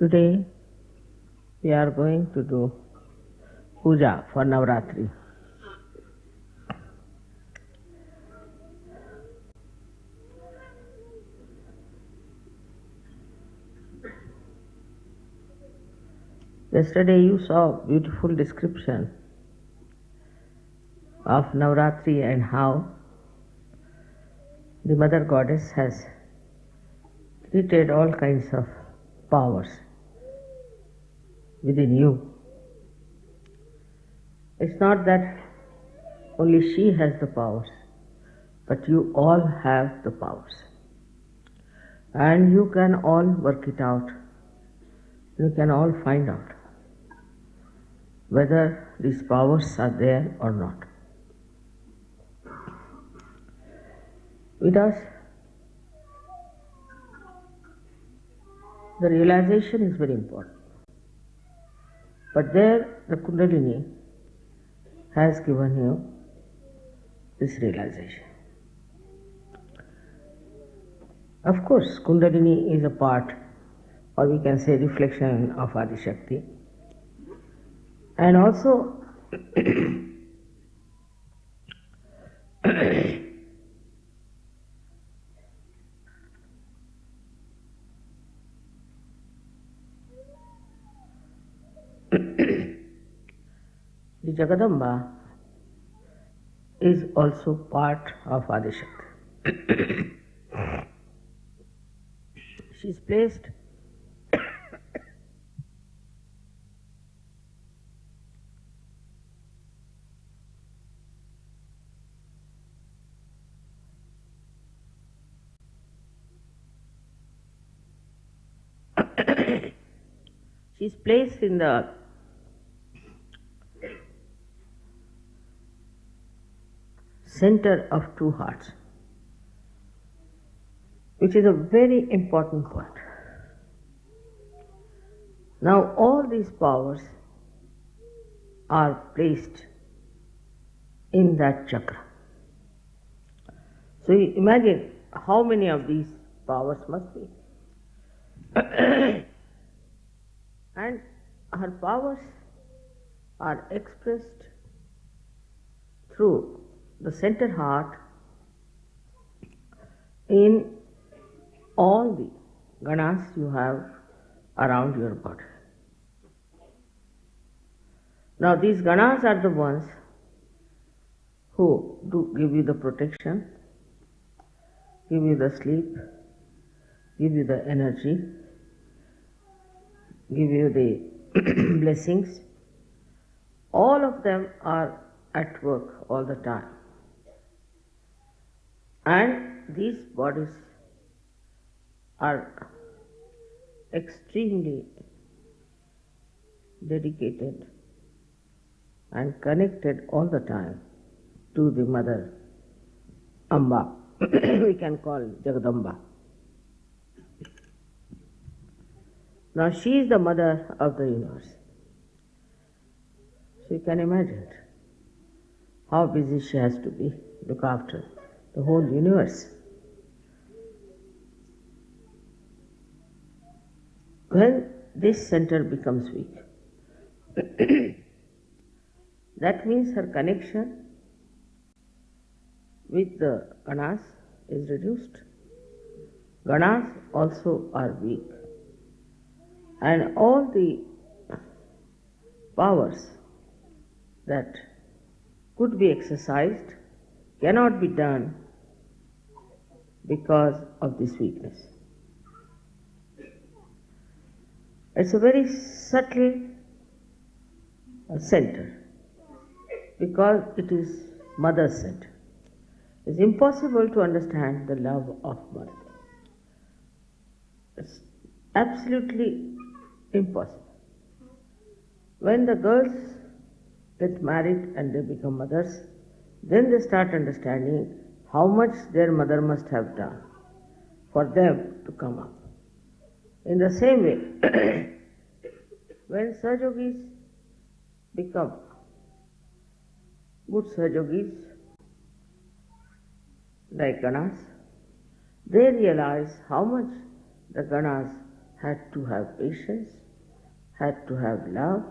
Today we are going to do Puja for Navaratri. Yesterday you saw a beautiful description of Navaratri and how the Mother Goddess has created all kinds of powers within you. It's not that only she has the powers, but you all have the powers. And you can all work it out. You can all find out whether these powers are there or not. With us, the realization is very important. But there, the Kundalini has given you this realization. Of course, Kundalini is a part, or we can say reflection of Adi Shakti. And also, the Jagadamba is also part of Adi Shakti. She is placed in the center of two hearts, which is a very important point. Now all these powers are placed in that chakra. So you imagine how many of these powers must be. And her powers are expressed through the center heart in all the ganas you have around your body. Now these ganas are the ones who do give you the protection, give you the sleep, give you the energy, give you the blessings. All of them are at work all the time. And these bodies are extremely dedicated and connected all the time to the Mother Amba. We can call Jagadamba. Now she is the mother of the universe. So you can imagine how busy she has to be, look after the whole universe. When this center becomes weak, that means her connection with the ganas is reduced. Ganas also are weak. And all the powers that could be exercised cannot be done because of this weakness. It's a very subtle center because it is Mother's center. It's impossible to understand the love of Mother. It's absolutely impossible. When the girls get married and they become mothers, then they start understanding how much their mother must have done for them to come up. In the same way, when Sahajogis become good Sahajogis, like ganas, they realize how much the ganas had to have patience, had to have love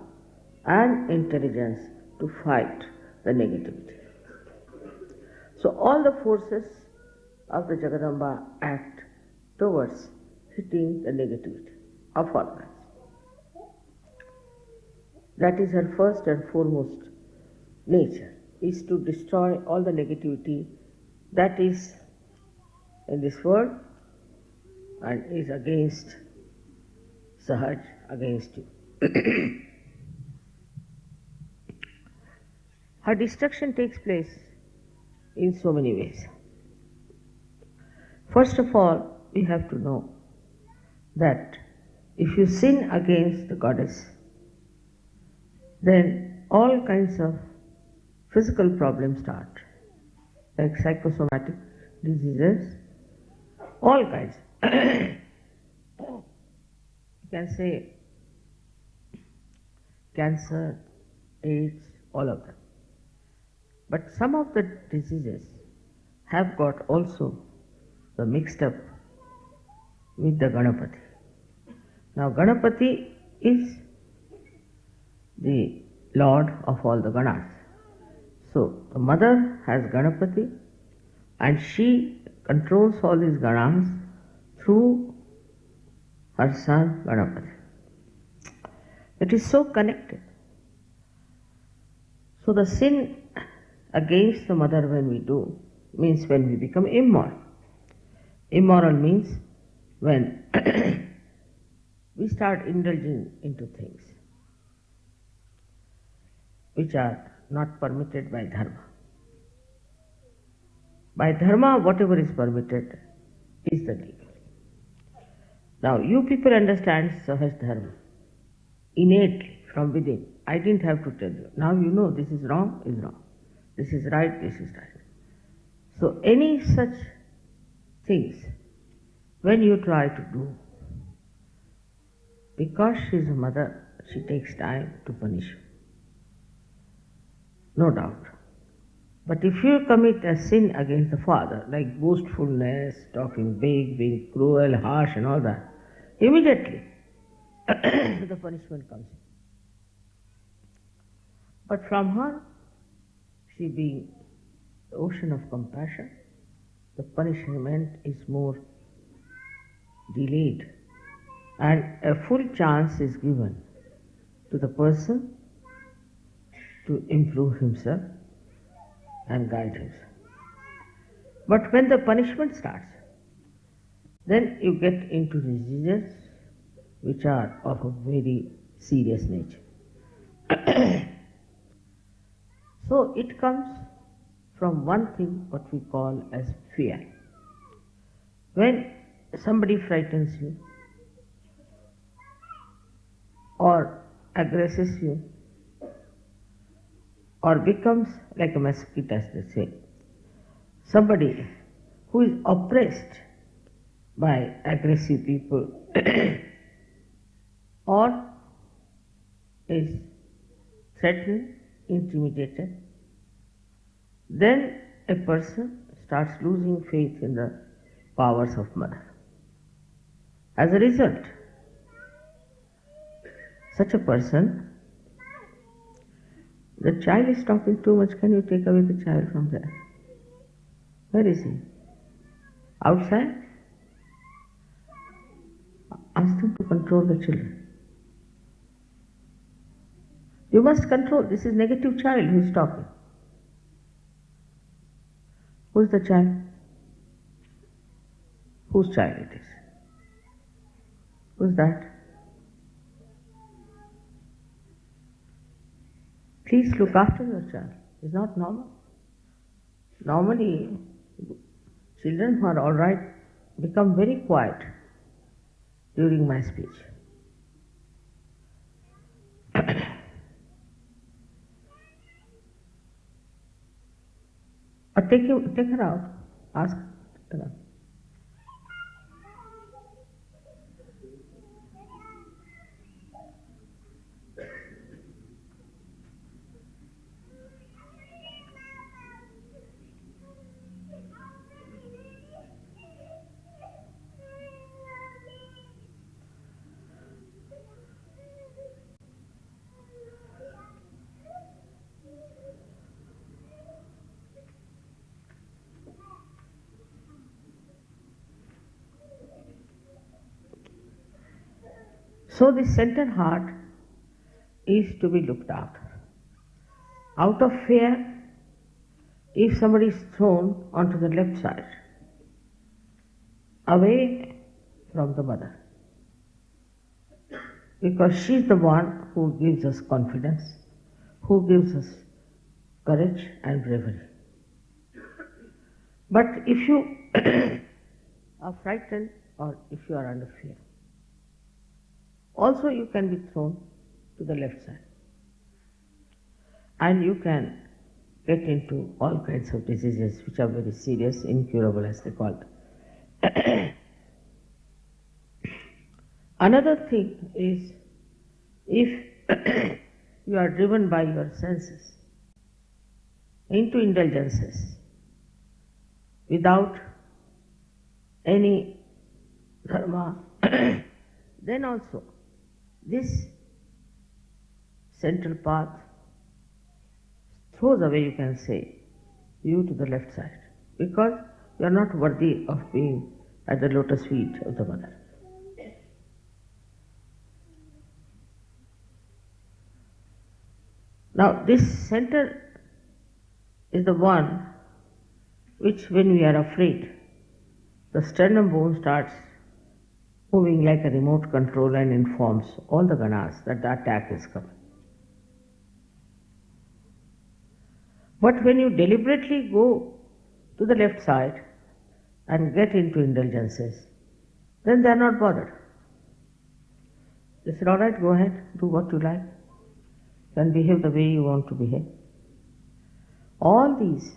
and intelligence to fight the negativity. So all the forces of the Jagadamba act towards hitting the negativity of all kinds. That is her first and foremost nature, is to destroy all the negativity that is in this world and is against Sahaj, against you. Her destruction takes place in so many ways. First of all, we have to know that if you sin against the goddess, then all kinds of physical problems start, like psychosomatic diseases, all kinds. You can say cancer, AIDS, all of them. But some of the diseases have got also the mixed up with the Ganapati. Now Ganapati is the Lord of all the Ganas. So the mother has Ganapati and she controls all these Ganas through her son Ganapati. It is so connected. So the sin against the mother when we do means when we become immoral. Immoral means when we start indulging into things which are not permitted by dharma. By dharma, whatever is permitted is the legal. Now, you people understand Sahaj Dharma innately from within. I didn't have to tell you. Now you know this is wrong, this is right, this is right. So any such things, when you try to do, because she is a mother, she takes time to punish you. No doubt. But if you commit a sin against the father, like boastfulness, talking big, being cruel, harsh and all that, immediately the punishment comes. But from her, she being the ocean of compassion, the punishment is more delayed and a full chance is given to the person to improve himself and guide himself. But when the punishment starts, then you get into diseases which are of a very serious nature. So it comes from one thing what we call as fear. When somebody frightens you or aggresses you or becomes like a mosquito, as they say, somebody who is oppressed by aggressive people or is threatened, intimidated, then a person starts losing faith in the powers of mother. As a result, such a person, the child is talking too much, can you take away the child from there? Where is he? Outside? Ask them to control the children. You must control. This is negative child who is talking. Who is the child? Whose child it is? Who is that? Please look after your child. It's not normal. Normally, children who are all right become very quiet during my speech. Or take her out. Ask her out. So this center heart is to be looked after. Out of fear, if somebody is thrown onto the left side, away from the mother, because she is the one who gives us confidence, who gives us courage and bravery. But if you are frightened or if you are under fear, also you can be thrown to the left side. And you can get into all kinds of diseases which are very serious, incurable as they call them. Another thing is, if you are driven by your senses into indulgences without any dharma, then also this central path throws away, you can say, you to the left side, because you are not worthy of being at the lotus feet of the mother. Now this center is the one which, when we are afraid, the sternum bone starts moving like a remote control and informs all the ganas that the attack is coming. But when you deliberately go to the left side and get into indulgences, then they are not bothered. They said, all right, go ahead, do what you like, and behave the way you want to behave. All these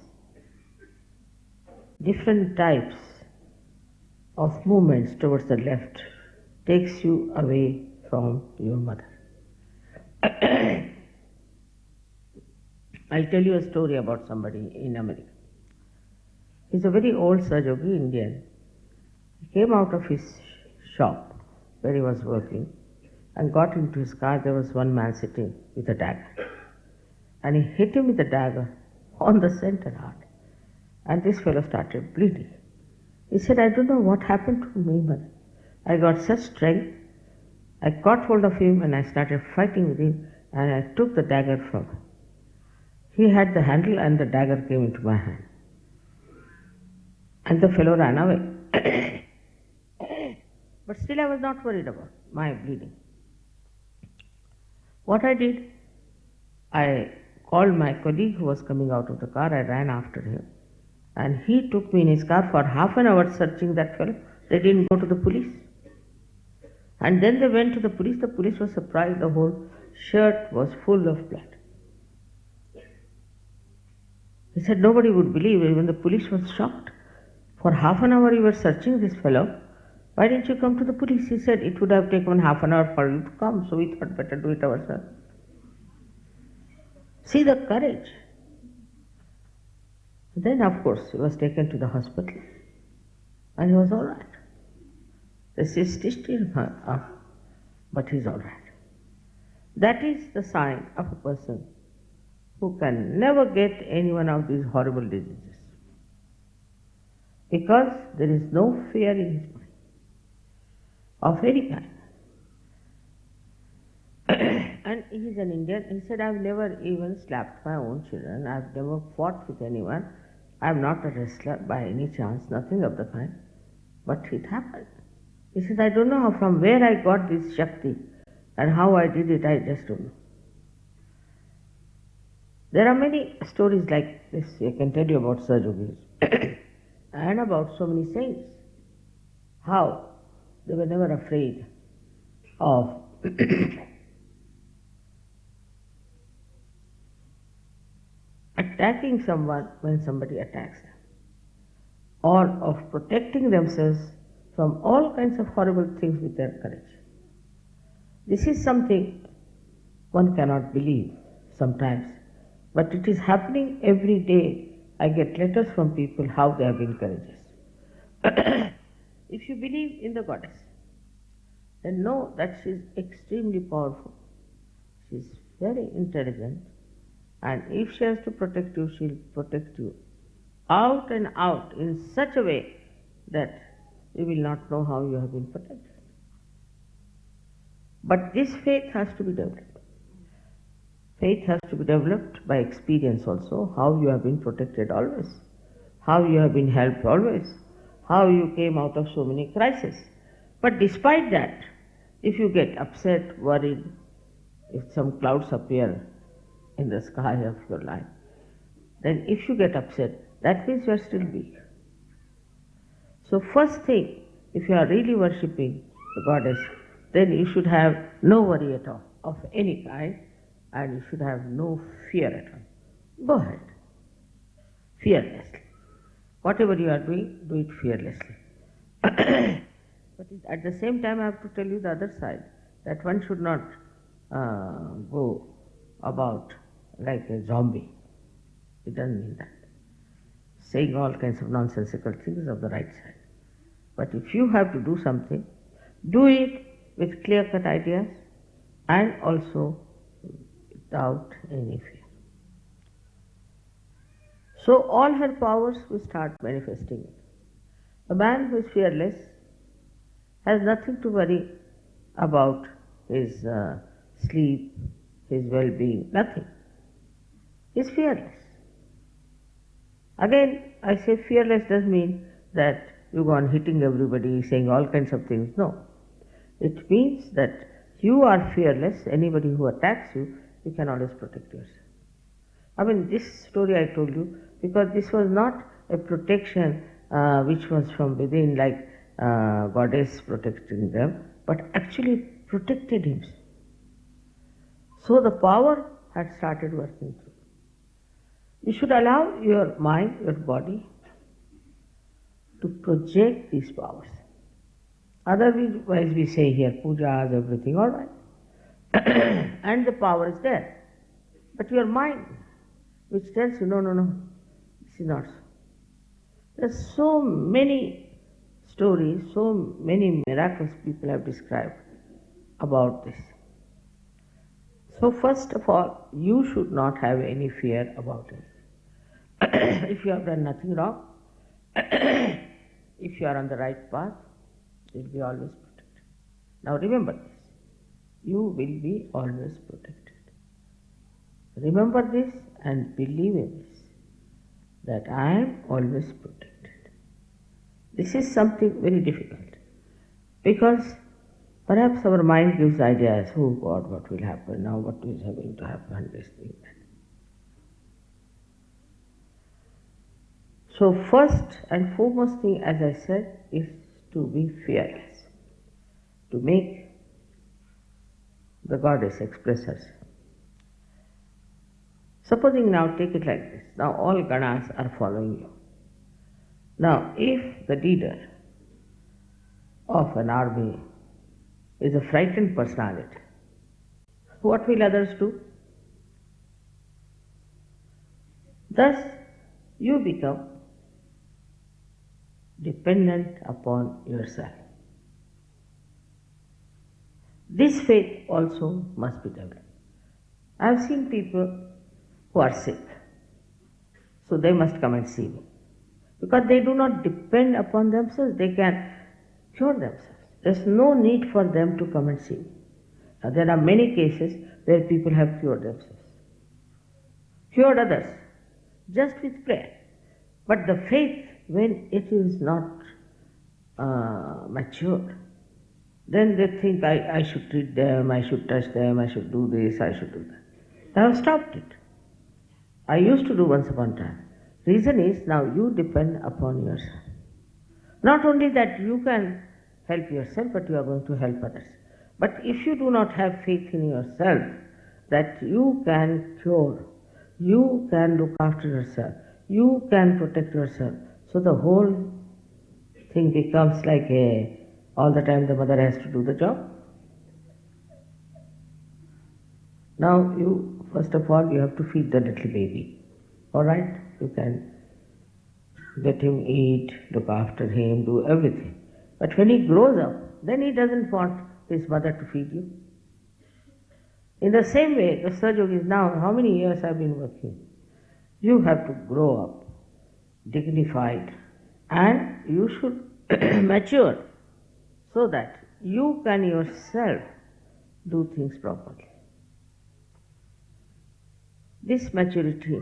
different types of movements towards the left takes you away from your mother. I'll tell you a story about somebody in America. He's a very old Sahajayogi Indian. He came out of his shop where he was working and got into his car. There was one man sitting with a dagger. And he hit him with the dagger on the center heart. And this fellow started bleeding. He said, I don't know what happened to me, mother. I got such strength. I caught hold of him and I started fighting with him and I took the dagger from him. He had the handle and the dagger came into my hand. And the fellow ran away. But still I was not worried about my bleeding. What I did, I called my colleague who was coming out of the car. I ran after him. And he took me in his car for half an hour searching that fellow. They didn't go to the police. And then they went to the police. The police was surprised. The whole shirt was full of blood. He said nobody would believe it. Even the police was shocked. For half an hour you were searching this fellow. Why didn't you come to the police? He said it would have taken half an hour for you to come, so we thought better do it ourselves. See the courage. Then of course he was taken to the hospital and he was all right. They stitched him up, but he's all right. That is the sign of a person who can never get any one of these horrible diseases, because there is no fear in his mind of any kind. And he is an Indian. He said, I've never even slapped my own children. I've never fought with anyone. I'm not a wrestler by any chance, nothing of the kind. But it happened. He said, I don't know from where I got this Shakti and how I did it, I just don't know. There are many stories like this I can tell you about Sahajayogis and about so many saints, how they were never afraid of attacking someone when somebody attacks them, or of protecting themselves from all kinds of horrible things with their courage. This is something one cannot believe sometimes, but it is happening every day. I get letters from people how they have been courageous. If you believe in the goddess, then know that she is extremely powerful. She is very intelligent, and if she has to protect you, she will protect you out and out in such a way that you will not know how you have been protected. But this faith has to be developed. Faith has to be developed by experience also, how you have been protected always, how you have been helped always, how you came out of so many crises. But despite that, if you get upset, worried, if some clouds appear in the sky of your life, then if you get upset, that means you are still weak. So first thing, if you are really worshipping the goddess, then you should have no worry at all of any kind, and you should have no fear at all. Go ahead, fearlessly. Whatever you are doing, do it fearlessly. But at the same time, I have to tell you the other side, that one should not go about like a zombie. It doesn't mean that. Saying all kinds of nonsensical things of the right side. But if you have to do something, do it with clear-cut ideas and also without any fear. So all her powers will start manifesting it. A man who is fearless has nothing to worry about his sleep, his well-being, nothing. He is fearless. Again, I say fearless doesn't mean that you go on hitting everybody, saying all kinds of things. No. It means that you are fearless. Anybody who attacks you, you can always protect yourself. I mean, this story I told you, because this was not a protection which was from within, like goddess protecting them, but actually protected himself. So the power had started working through. You should allow your mind, your body, to project these powers. Otherwise we say here, pujas, everything, all right. And the power is there. But your mind, which tells you, no, this is not so. There are so many stories, so many miracles people have described about this. So first of all, you should not have any fear about it. If you have done nothing wrong, if you are on the right path, you will be always protected. Now remember this, you will be always protected. Remember this and believe in this, that I am always protected. This is something very difficult, because perhaps our mind gives ideas, oh God, what will happen now, what is going to happen, this thing, that. So first and foremost thing, as I said, is to be fearless, to make the goddess express herself. Supposing now, take it like this, now all ganas are following you. Now if the leader of an army is a frightened personality, what will others do? Thus you become dependent upon yourself. This faith also must be developed. I have seen people who are sick, so they must come and see me. Because they do not depend upon themselves, they can cure themselves. There's no need for them to come and see me. Now, there are many cases where people have cured themselves, cured others, just with prayer. But the faith, when it is not matured, then they think I should treat them, I should touch them, I should do this, I should do that. I have stopped it. I used to do once upon a time. Reason is, now you depend upon yourself. Not only that you can help yourself, but you are going to help others. But if you do not have faith in yourself, that you can cure, you can look after yourself, you can protect yourself, so the whole thing becomes like all the time the mother has to do the job. Now you, first of all, you have to feed the little baby. All right? You can let him eat, look after him, do everything. But when he grows up, then he doesn't want his mother to feed you. In the same way, the Sahaja now, how many years I've been working? You have to grow up, dignified, and you should mature, so that you can yourself do things properly. This maturity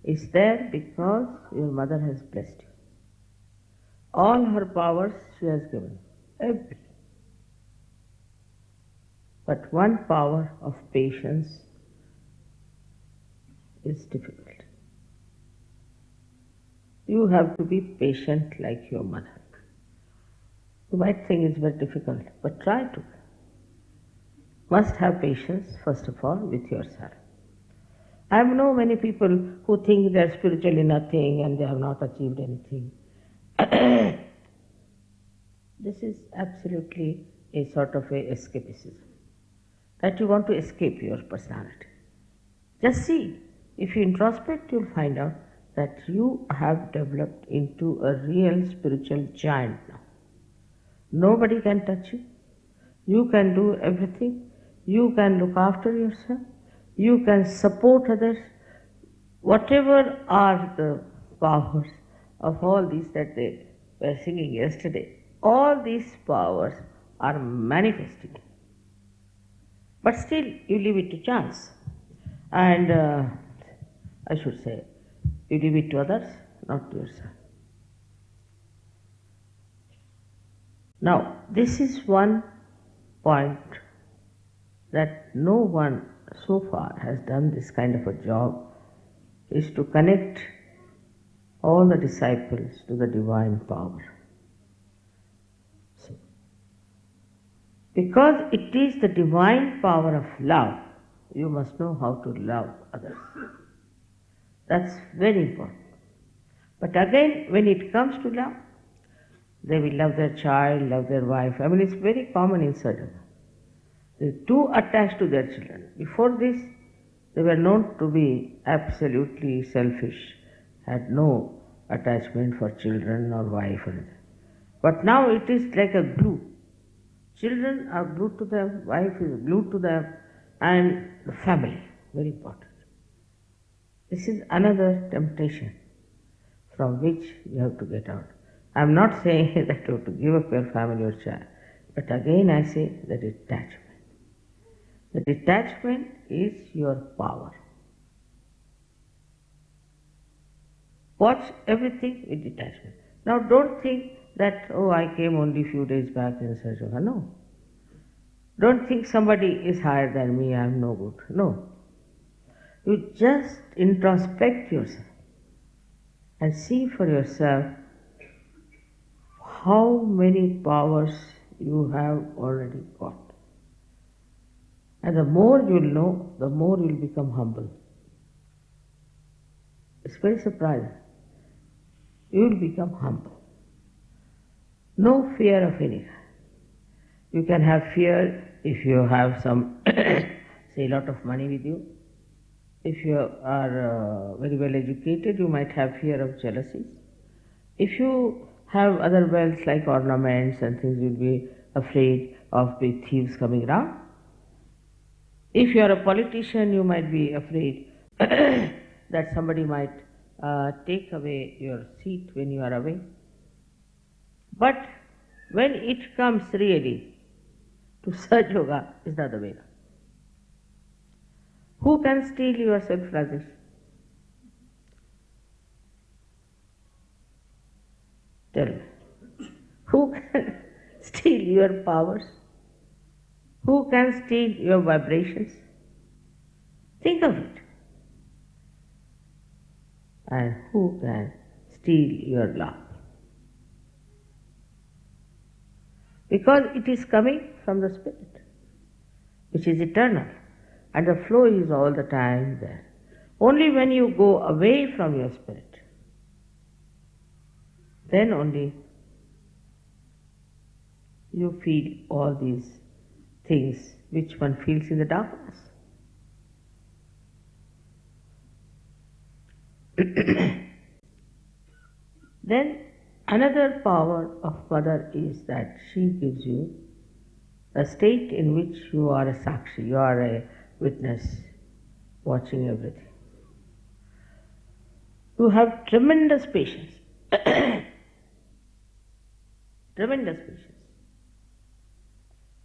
is there because your mother has blessed you. All her powers she has given, every. But one power of patience is difficult. You have to be patient like your mother. You might think it's very difficult, but try to. Must have patience, first of all, with yourself. I know many people who think they are spiritually nothing and they have not achieved anything. This is absolutely a sort of a escapism, that you want to escape your personality. Just see, if you introspect, you'll find out that you have developed into a real spiritual giant now. Nobody can touch you. You can do everything. You can look after yourself. You can support others. Whatever are the powers of all these that they were singing yesterday, all these powers are manifesting. But still, you leave it to chance. And I should say, you leave it to others, not to yourself. Now, this is one point that no one so far has done this kind of a job, is to connect all the disciples to the divine power. So, because it is the divine power of love, you must know how to love others. That's very important. But again, when it comes to love, they will love their child, love their wife. I mean, it's very common in Sahaja. They're too attached to their children. Before this, they were known to be absolutely selfish, had no attachment for children or wife or anything. But now it is like a glue. Children are glued to them, wife is glued to them, and the family, very important. This is another temptation from which you have to get out. I am not saying that you have to give up your family or child, but again I say the detachment. The detachment is your power. Watch everything with detachment. Now don't think that, oh, I came only a few days back in Sahajayoga. No. Don't think somebody is higher than me, I am no good. No. You just introspect yourself and see for yourself how many powers you have already got. And the more you'll know, the more you'll become humble. It's very surprising. You'll become humble. No fear of any kind. You can have fear if you have some, say, a lot of money with you. If you are very well educated, you might have fear of jealousies. If you have other wealth like ornaments and things, you'll be afraid of big thieves coming around. If you are a politician, you might be afraid that somebody might take away your seat when you are away. But when it comes really to Sahaja Yoga, is the other way. Who can steal your self-realization? Tell me. Who can steal your powers? Who can steal your vibrations? Think of it. And who can steal your love? Because it is coming from the Spirit, which is eternal, and the flow is all the time there. Only when you go away from your Spirit, then only you feel all these things which one feels in the darkness. Then another power of Mother is that she gives you a state in which you are a sakshi, you are a witness, watching everything. You have tremendous patience. Tremendous patience.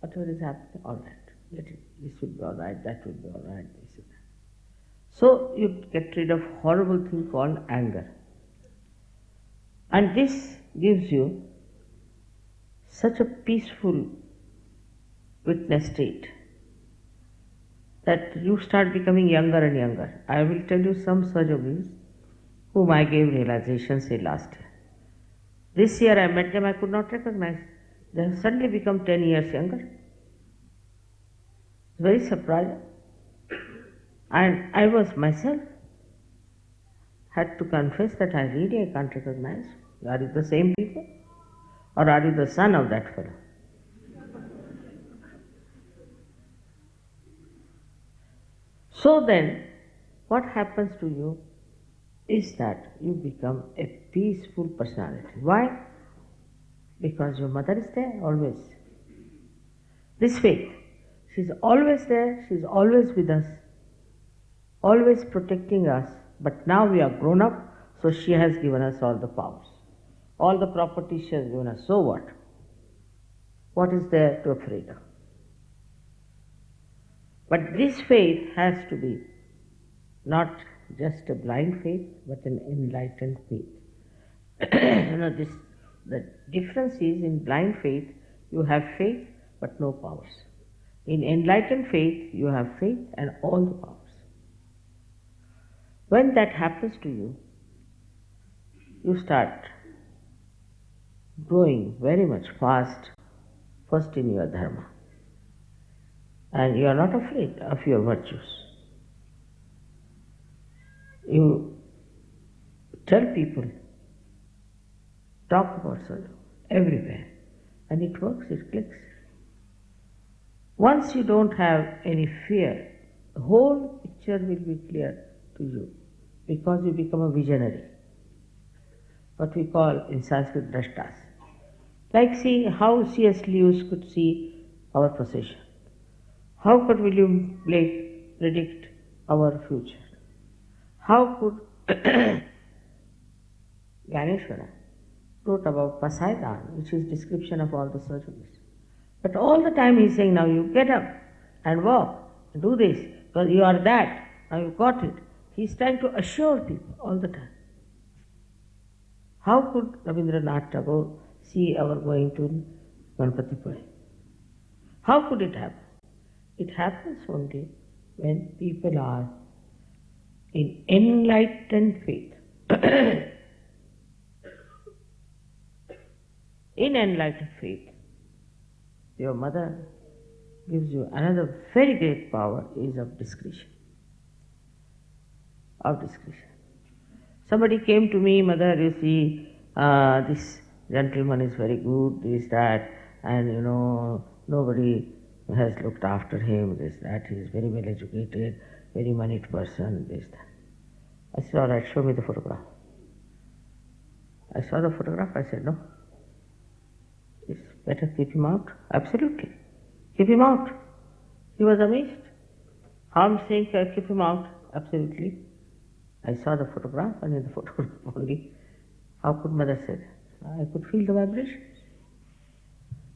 Whatever is happening, all that. This will be all right, that will be all right, this and that. So you get rid of horrible thing called anger. And this gives you such a peaceful witness state that you start becoming younger and younger. I will tell you some Sahajogis whom I gave realization, say, last year. This year I met them, I could not recognize. They have suddenly become 10 years younger. It's very surprising. And I was myself, had to confess that I really can't recognize. Are you the same people? Or are you the son of that fellow? So then, what happens to you is that you become a peaceful personality. Why? Because your mother is there always. This faith, she's always there, she's always with us, always protecting us. But now we are grown up, so she has given us all the powers. All the properties she has given us. So what? What is there to afraid of? But this faith has to be not just a blind faith, but an enlightened faith. The difference is, in blind faith, you have faith but no powers. In enlightened faith, you have faith and all the powers. When that happens to you, you start growing very much fast, first in your dharma. And you are not afraid of your virtues. You tell people, talk about Sahaja everywhere, and it works, it clicks. Once you don't have any fear, the whole picture will be clear to you, because you become a visionary, what we call in Sanskrit drashtas. Like, see how C.S. Lewis could see our procession. How could William Blake predict our future? How could Ganeshwara wrote about Pasaidan, which is description of all the surgeries. But all the time he's saying, now you get up and walk, do this, because you are that, now you got it. He's trying to assure people all the time. How could Rabindranath Tagore see our going to Ganpatipuri? How could it happen? It happens only when people are in enlightened faith. In enlightened faith, your mother gives you another very great power, is of discretion. Of discretion. Somebody came to me, mother, you see, this gentleman is very good, this, that, and nobody has looked after him, this, that, he is very well educated, very moneyed person, this, that. I said, all right, show me the photograph. I saw the photograph, I said, no, it's better keep him out. Absolutely, keep him out. He was amazed. How I'm saying keep him out? Absolutely. I saw the photograph, and in the photograph only, how could mother say that? I could feel the vibrations.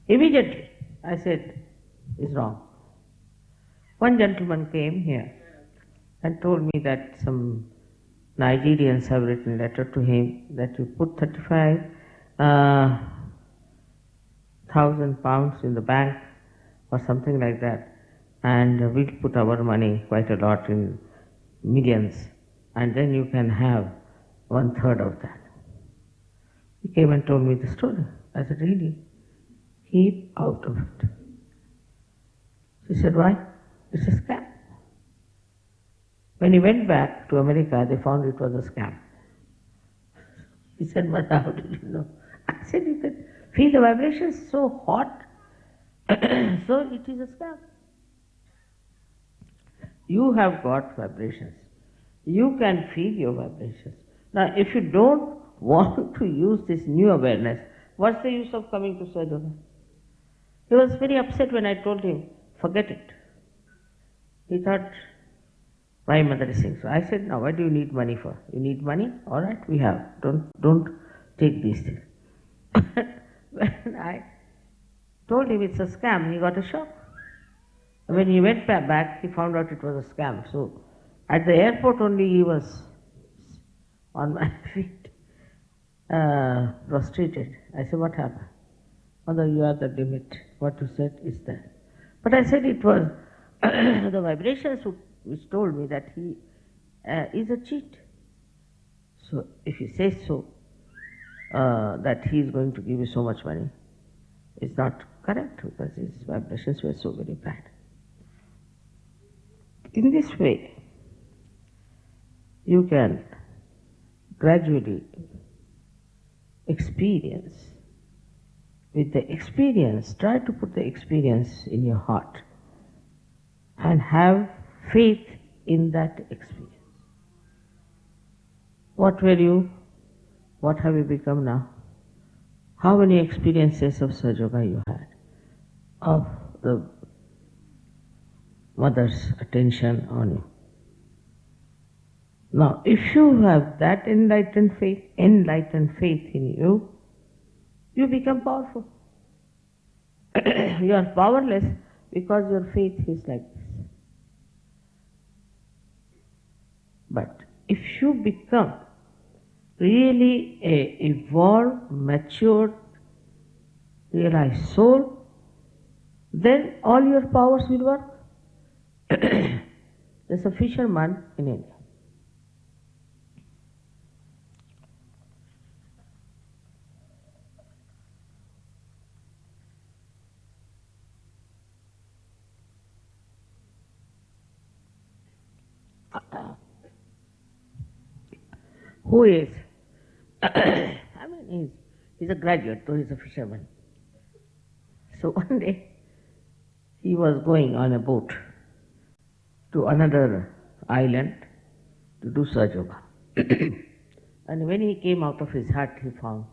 Immediately, I said, it's wrong. One gentleman came here and told me that some Nigerians have written a letter to him that you put 35,000 pounds in the bank or something like that, and we'll put our money quite a lot, in millions, and then you can have 1/3 of that. He came and told me the story. I said, really? Keep out of it. She said, why? It's a scam. When he went back to America, they found it was a scam. He said, mother, how did you know? I said, you can feel the vibrations so hot, so it is a scam. You have got vibrations. You can feel your vibrations. Now, if you don't want to use this new awareness, what's the use of coming to Sahajayoga? He was very upset when I told him, forget it. He thought, my mother is saying so. I said, now what do you need money for? You need money? All right, we have. Don't take these things. When I told him it's a scam, he got a shock. When he went back, he found out it was a scam. So at the airport only he was on my feet, prostrated. I said, what happened? Mother, you are the limit. What you said is that. But I said it was the vibrations which told me that he is a cheat. So if he says so, that he is going to give you so much money, it's not correct because his vibrations were so very bad. In this way, you can gradually experience. With the experience, try to put the experience in your heart and have faith in that experience. What were you? What have you become now? How many experiences of Sahajayoga you had? Of the mother's attention on you. Now, if you have that enlightened faith in you, you become powerful. You are powerless because your faith is like this. But if you become really a evolved, matured, realized soul, then all your powers will work. There's a fisherman in India. Who is, he's a graduate, though he's a fisherman. So one day, he was going on a boat to another island to do Sahajayoga. And when he came out of his hut, he found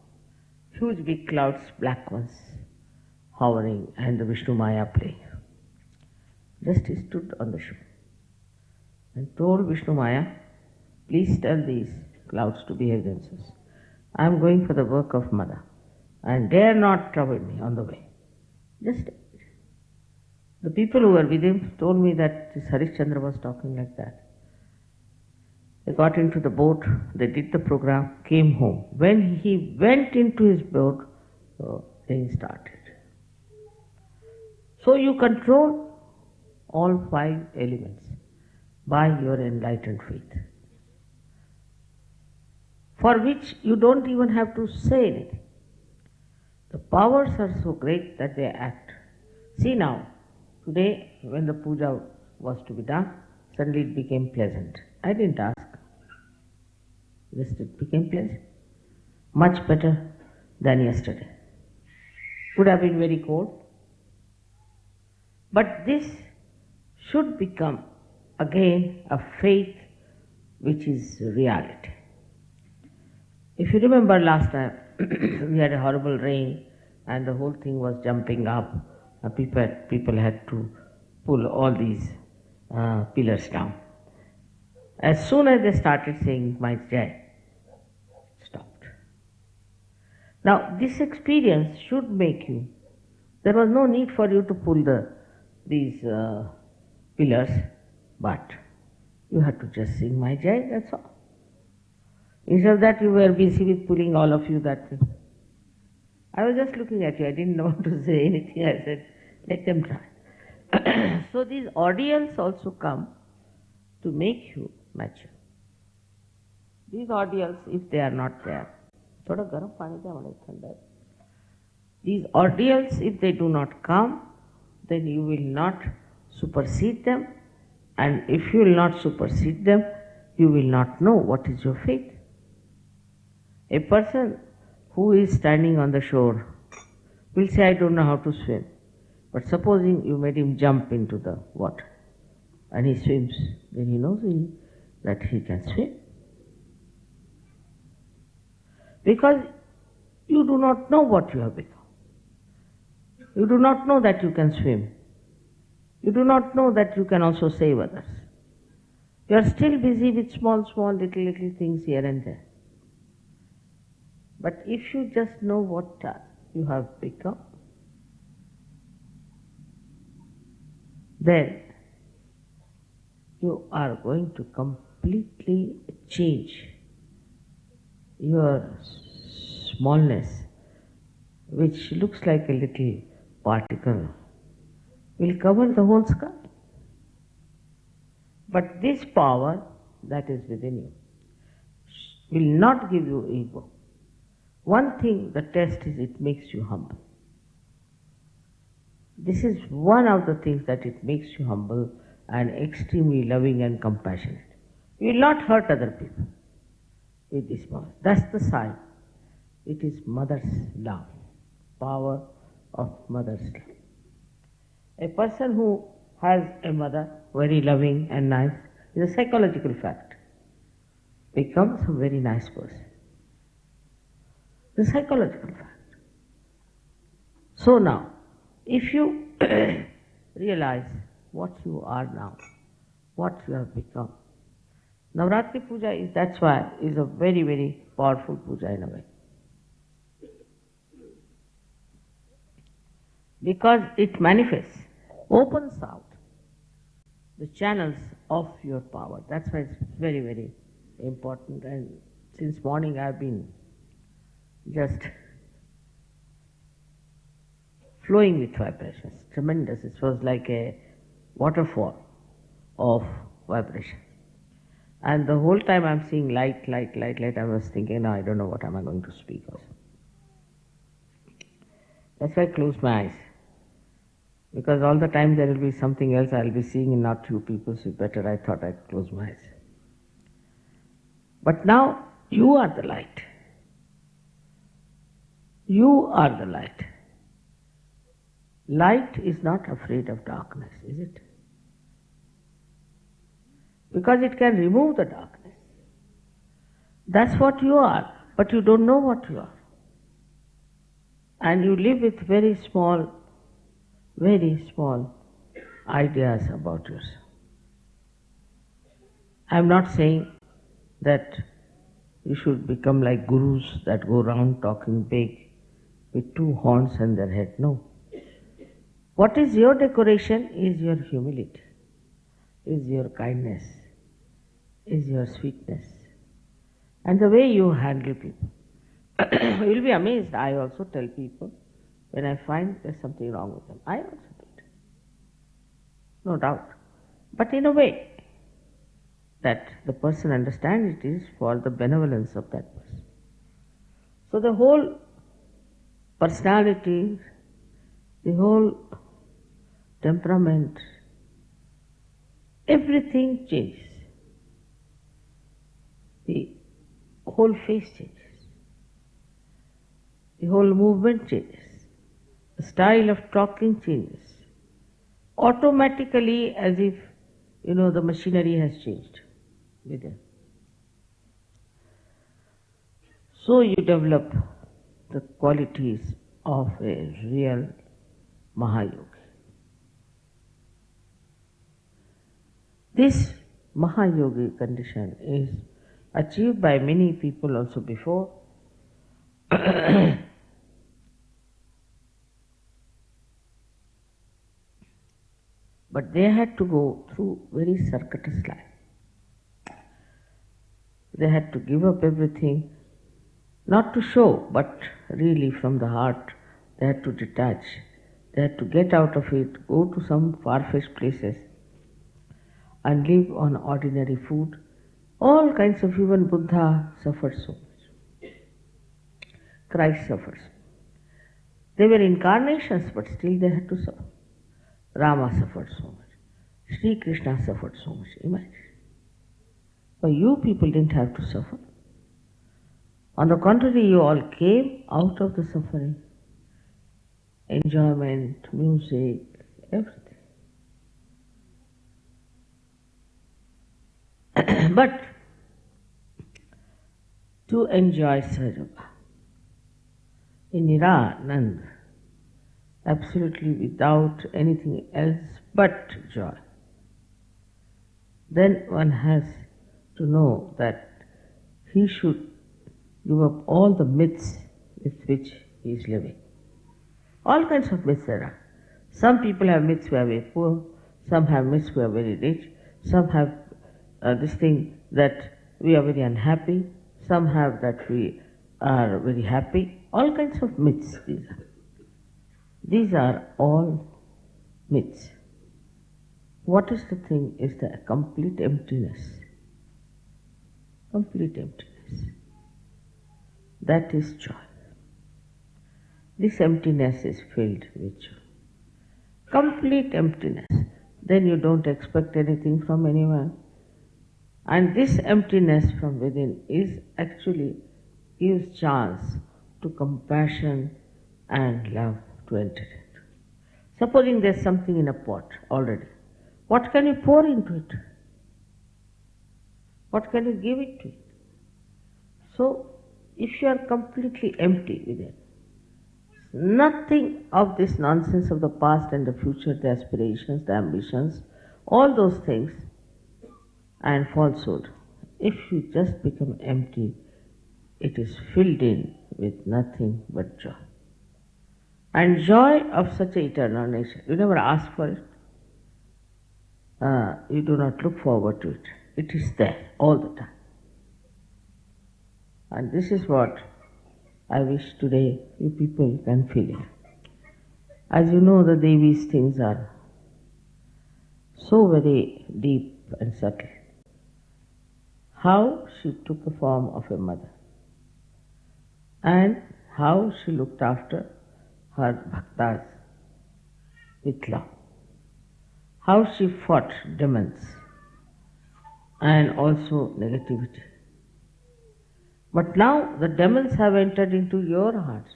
huge big clouds, black ones, hovering, and the Vishnu Maya playing. Just he stood on the shore and told Vishnu Maya, please tell these clouds to behave themselves. I am going for the work of Mother, and dare not trouble me on the way. Just the people who were with him told me that this Harishchandra was talking like that. They got into the boat, they did the program, came home. When he went into his boat, rain started. So you control all 5 elements by your enlightened faith, for which you don't even have to say anything. The powers are so great that they act. See now, today when the puja was to be done, suddenly it became pleasant. I didn't ask. Just it became pleasant. Much better than yesterday. Would have been very cold. But this should become again a faith which is reality. If you remember last time, we had a horrible rain and the whole thing was jumping up. People had to pull all these pillars down. As soon as they started saying my Jai, stopped. Now this experience should make you, there was no need for you to pull these pillars, but you had to just sing my Jai, that's all. Instead of that, you were busy with pulling all of you that thing. I was just looking at you, I didn't know to say anything. I said, let them try. So these ordeals also come to make you mature. These ordeals, if they are not there, these ordeals, if they do not come, then you will not supersede them, and if you will not supersede them, you will not know what is your faith. A person who is standing on the shore will say, I don't know how to swim. But supposing you made him jump into the water and he swims, then he knows that he can swim. Because you do not know what you have become. You do not know that you can swim. You do not know that you can also save others. You are still busy with small, little things here and there. But if you just know what you have become, then you are going to completely change your smallness, which looks like a little particle, will cover the whole sky. But this power that is within you will not give you ego. One thing, the test is it makes you humble. This is one of the things that it makes you humble and extremely loving and compassionate. You will not hurt other people with this power. That's the sign. It is mother's love, power of mother's love. A person who has a mother, very loving and nice, is a psychological fact, becomes a very nice person. The psychological fact. So now, if you realize what you are now, what you have become, Navaratri Puja is, that's why, is a very, very powerful puja in a way. Because it manifests, opens out the channels of your power. That's why it's very, very important. And since morning I've been just flowing with vibrations. Tremendous. It was like a waterfall of vibration. And the whole time I'm seeing light, light, light, light. I was thinking, no, I don't know what am I going to speak also. That's why I closed my eyes. Because all the time there will be something else I'll be seeing and not you people, so better I thought I'd close my eyes. But now you are the light. You are the light. Light is not afraid of darkness, is it? Because it can remove the darkness. That's what you are, but you don't know what you are. And you live with very small ideas about yourself. I'm not saying that you should become like gurus that go around talking big with two horns on their head. No. What is your decoration is your humility, is your kindness, is your sweetness, and the way you handle people. You'll be amazed. I also tell people when I find there's something wrong with them. I also do it. No doubt. But in a way that the person understands it is for the benevolence of that person. So the whole personality, the whole temperament, everything changes. The whole face changes. The whole movement changes. The style of talking changes. Automatically, as if, the machinery has changed within. So you develop the qualities of a real Mahayogi. This Mahayogi condition is achieved by many people also before. But they had to go through very circuitous life. They had to give up everything, not to show, but really from the heart. They had to detach. They had to get out of it, go to some far-fetched places and live on ordinary food. All kinds of, even Buddha suffered so much. Christ suffers. They were incarnations, but still they had to suffer. Rama suffered so much. Shri Krishna suffered so much. Imagine. But you people didn't have to suffer. On the contrary, you all came out of the suffering. Enjoyment, music, everything. But to enjoy Sahajayoga in Niranand, absolutely without anything else but joy, then one has to know that he should give up all the myths with which he is living. All kinds of myths there are. Some people have myths where we are poor, Some have myths we are very rich. Some have this thing that we are very unhappy. Some have that we are very happy. All kinds of myths these are. These are all myths. What is the thing is the complete emptiness. Complete emptiness. That is joy. This emptiness is filled with joy. Complete emptiness. Then you don't expect anything from anyone. And this emptiness from within is actually gives chance to compassion and love to enter into. Supposing there's something in a pot already, what can you pour into it? What can you give it to it? So, if you are completely empty within, nothing of this nonsense of the past and the future, the aspirations, the ambitions, all those things and falsehood, if you just become empty, it is filled in with nothing but joy. And joy of such an eternal nature, you never ask for it. You do not look forward to it. It is there all the time. And this is what I wish today you people can feel it. As you know, the Devi's things are so very deep and subtle. How she took the form of a mother and how she looked after her bhaktas with love. How she fought demons and also negativity. But now the demons have entered into your hearts.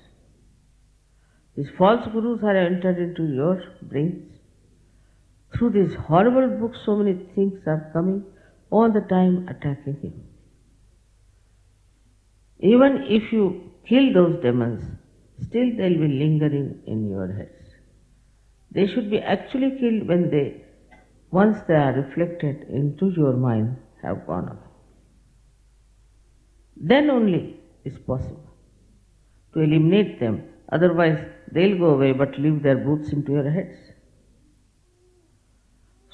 These false gurus have entered into your brains. Through these horrible books, so many things are coming, all the time attacking you. Even if you kill those demons, still they will be lingering in your heads. They should be actually killed when once they are reflected into your mind, have gone away. Then only is possible to eliminate them. Otherwise, they'll go away but leave their boots into your heads.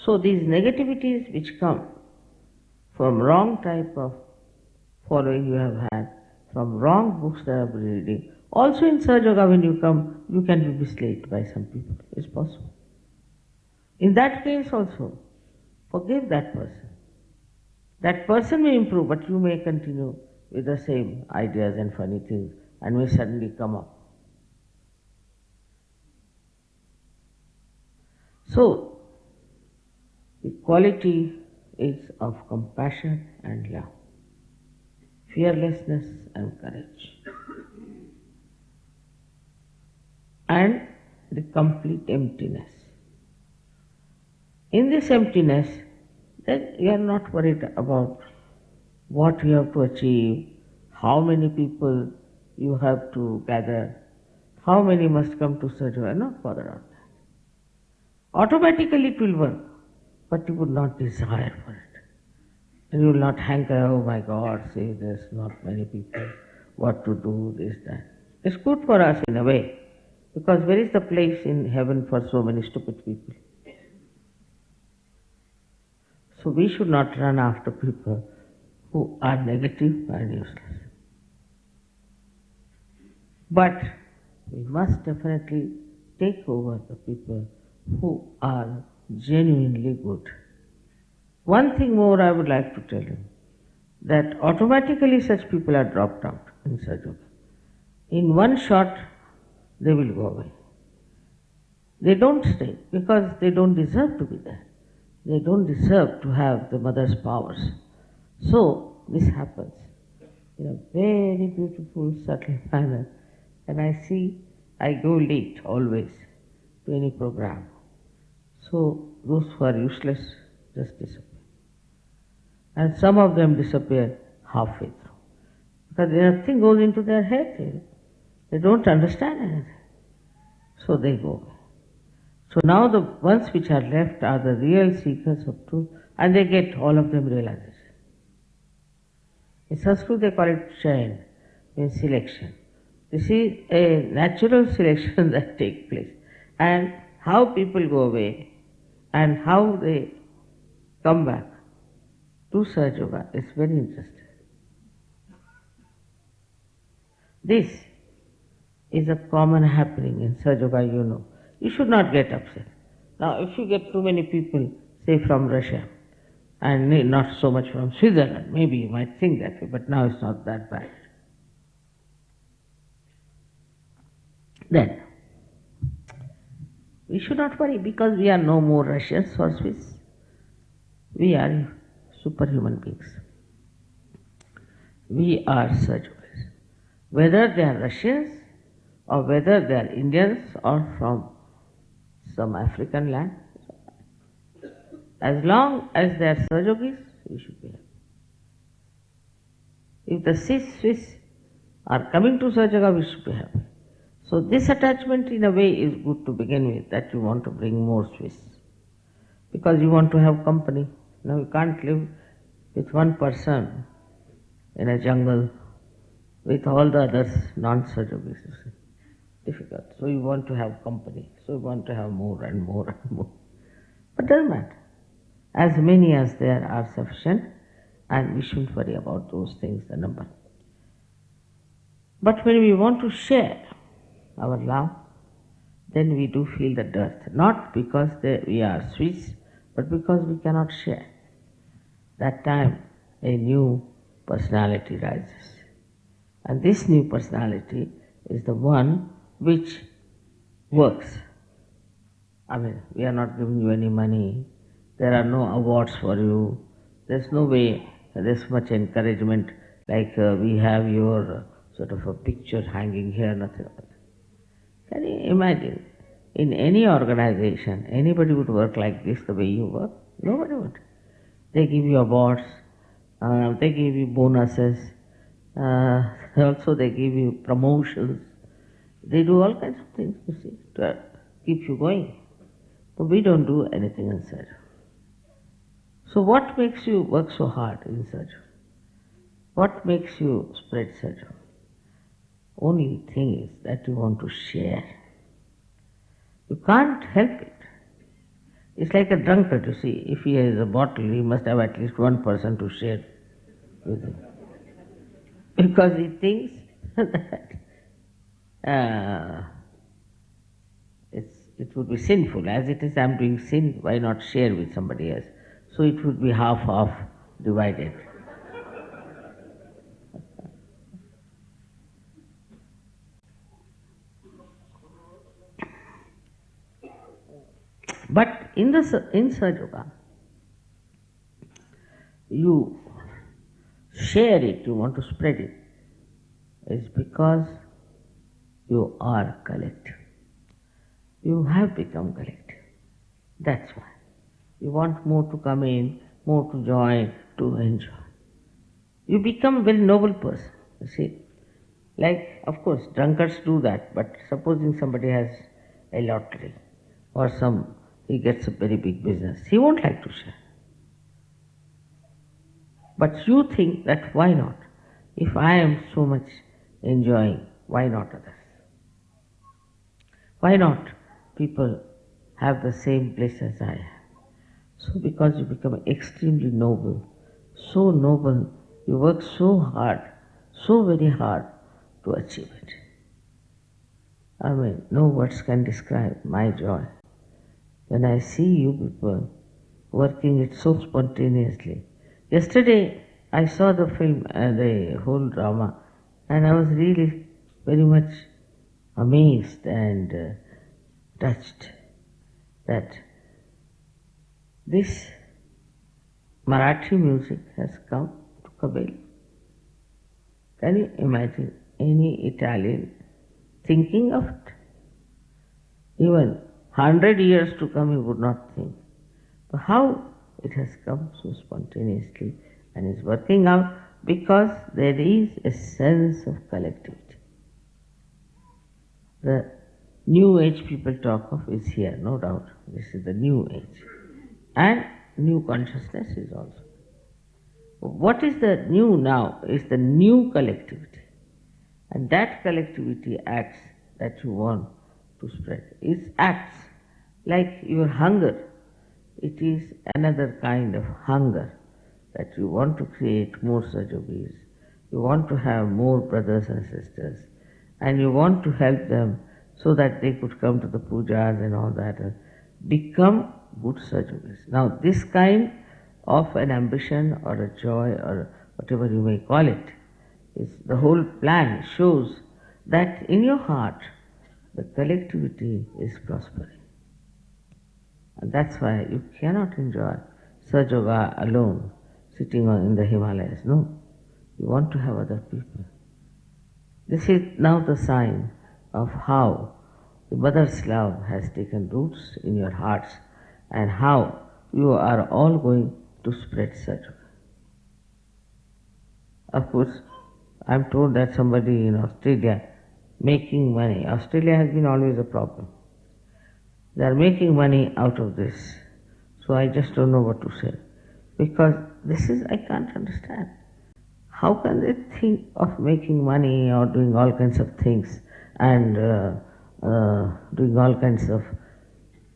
So these negativities which come from wrong type of following you have had, from wrong books that you have been reading, also in Sahaja Yoga when you come, you can be misled by some people. It's possible. In that case also, forgive that person. That person may improve, but you may continue with the same ideas and funny things and may suddenly come up. So, the quality is of compassion and love, fearlessness and courage, and the complete emptiness. In this emptiness, then you are not worried about what you have to achieve, how many people you have to gather, how many must come to Sahaja Yoga. Not bother about that. Automatically it will work, but you would not desire for it. And you will not hanker, oh my God, see there's not many people, what to do, this, that. It's good for us in a way, because where is the place in heaven for so many stupid people? So we should not run after people who are negative and useless. But we must definitely take over the people who are genuinely good. One thing more I would like to tell you, that automatically such people are dropped out in Sahaja Yoga. In one shot, they will go away. They don't stay because they don't deserve to be there. They don't deserve to have the mother's powers. So this happens in a very beautiful, subtle manner. And I go late always to any program. So those who are useless just disappear. And some of them disappear halfway through. Because nothing goes into their head. They don't understand anything. So they go away. So now the ones which are left are the real seekers of truth, and they get all of them realization. In Sanskrit they call it chain, means selection. This is a natural selection that takes place. And how people go away and how they come back to Sahaja Yoga is very interesting. This is a common happening in Sahaja Yoga, you know. You should not get upset. Now, if you get too many people, say from Russia, and not so much from Switzerland, maybe you might think that way, but now it's not that bad. Then, we should not worry because we are no more Russians or Swiss. We are superhuman beings. We are Sahaja. Whether they are Russians or whether they are Indians or from some African land, as long as they are Sahajogis, we should be happy. If the Swiss are coming to Sahaja, we should be happy. So this attachment in a way is good to begin with, that you want to bring more Swiss. Because you want to have company. Now you can't live with one person in a jungle with all the others non-Sahajogis. Difficult. So you want to have company. So you want to have more and more and more. But doesn't matter. As many as there are sufficient, and we shouldn't worry about those things, the number. But when we want to share our love, then we do feel the dearth. Not because we are Swiss, but because we cannot share. That time a new personality rises. And this new personality is the one which works. I mean, we are not giving you any money, there are no awards for you, there's no way, this much encouragement like we have your sort of a picture hanging here, nothing of that. Can you imagine, in any organization, anybody would work like this the way you work? Nobody would. They give you awards, they give you bonuses, also they give you promotions. They do all kinds of things, you see, to keep you going. But we don't do anything in Sahaja. So what makes you work so hard in Sahaja? What makes you spread Sahaja? Only thing is that you want to share. You can't help it. It's like a drunkard, you see. If he has a bottle, he must have at least one person to share with him. Because he thinks that it would be sinful. As it is, I am doing sin, why not share with somebody else? So it would be half divided. But in Sahaja Yoga, you share it, you want to spread it, is because you are collective. You have become collective. That's why. You want more to come in, more to join, to enjoy. You become a very noble person, you see. Like, of course, drunkards do that, but supposing somebody has a lottery or he gets a very big business, he won't like to share. But you think that why not? If I am so much enjoying, why not others? Why not people have the same bliss as I have? So because you become extremely noble, so noble, you work so hard, so very hard to achieve it. I mean, no words can describe my joy when I see you people working it so spontaneously. Yesterday I saw the film, the whole drama, and I was really very much amazed and touched that this Marathi music has come to Cabella. Can you imagine any Italian thinking of it? Even 100 years to come he would not think. But how it has come so spontaneously and is working out because there is a sense of collectivity. The new age people talk of is here, no doubt. This is the new age. And new consciousness is also. What is the new now is the new collectivity. And that collectivity acts that you want to spread. It acts like your hunger. It is another kind of hunger that you want to create more Sajogis, you want to have more brothers and sisters, and you want to help them so that they could come to the pujas and all that and become good Sajogis. Now, this kind of an ambition or a joy or whatever you may call it, is the whole plan shows that in your heart the collectivity is prospering. And that's why you cannot enjoy Sahaja alone, sitting in the Himalayas. No, you want to have other people. This is now the sign of how the mother's love has taken roots in your hearts and how you are all going to spread Sahaja. Of course, I'm told that somebody in Australia making money. Australia has been always a problem. They are making money out of this. So I just don't know what to say. Because this is, I can't understand. How can they think of making money or doing all kinds of things and doing all kinds of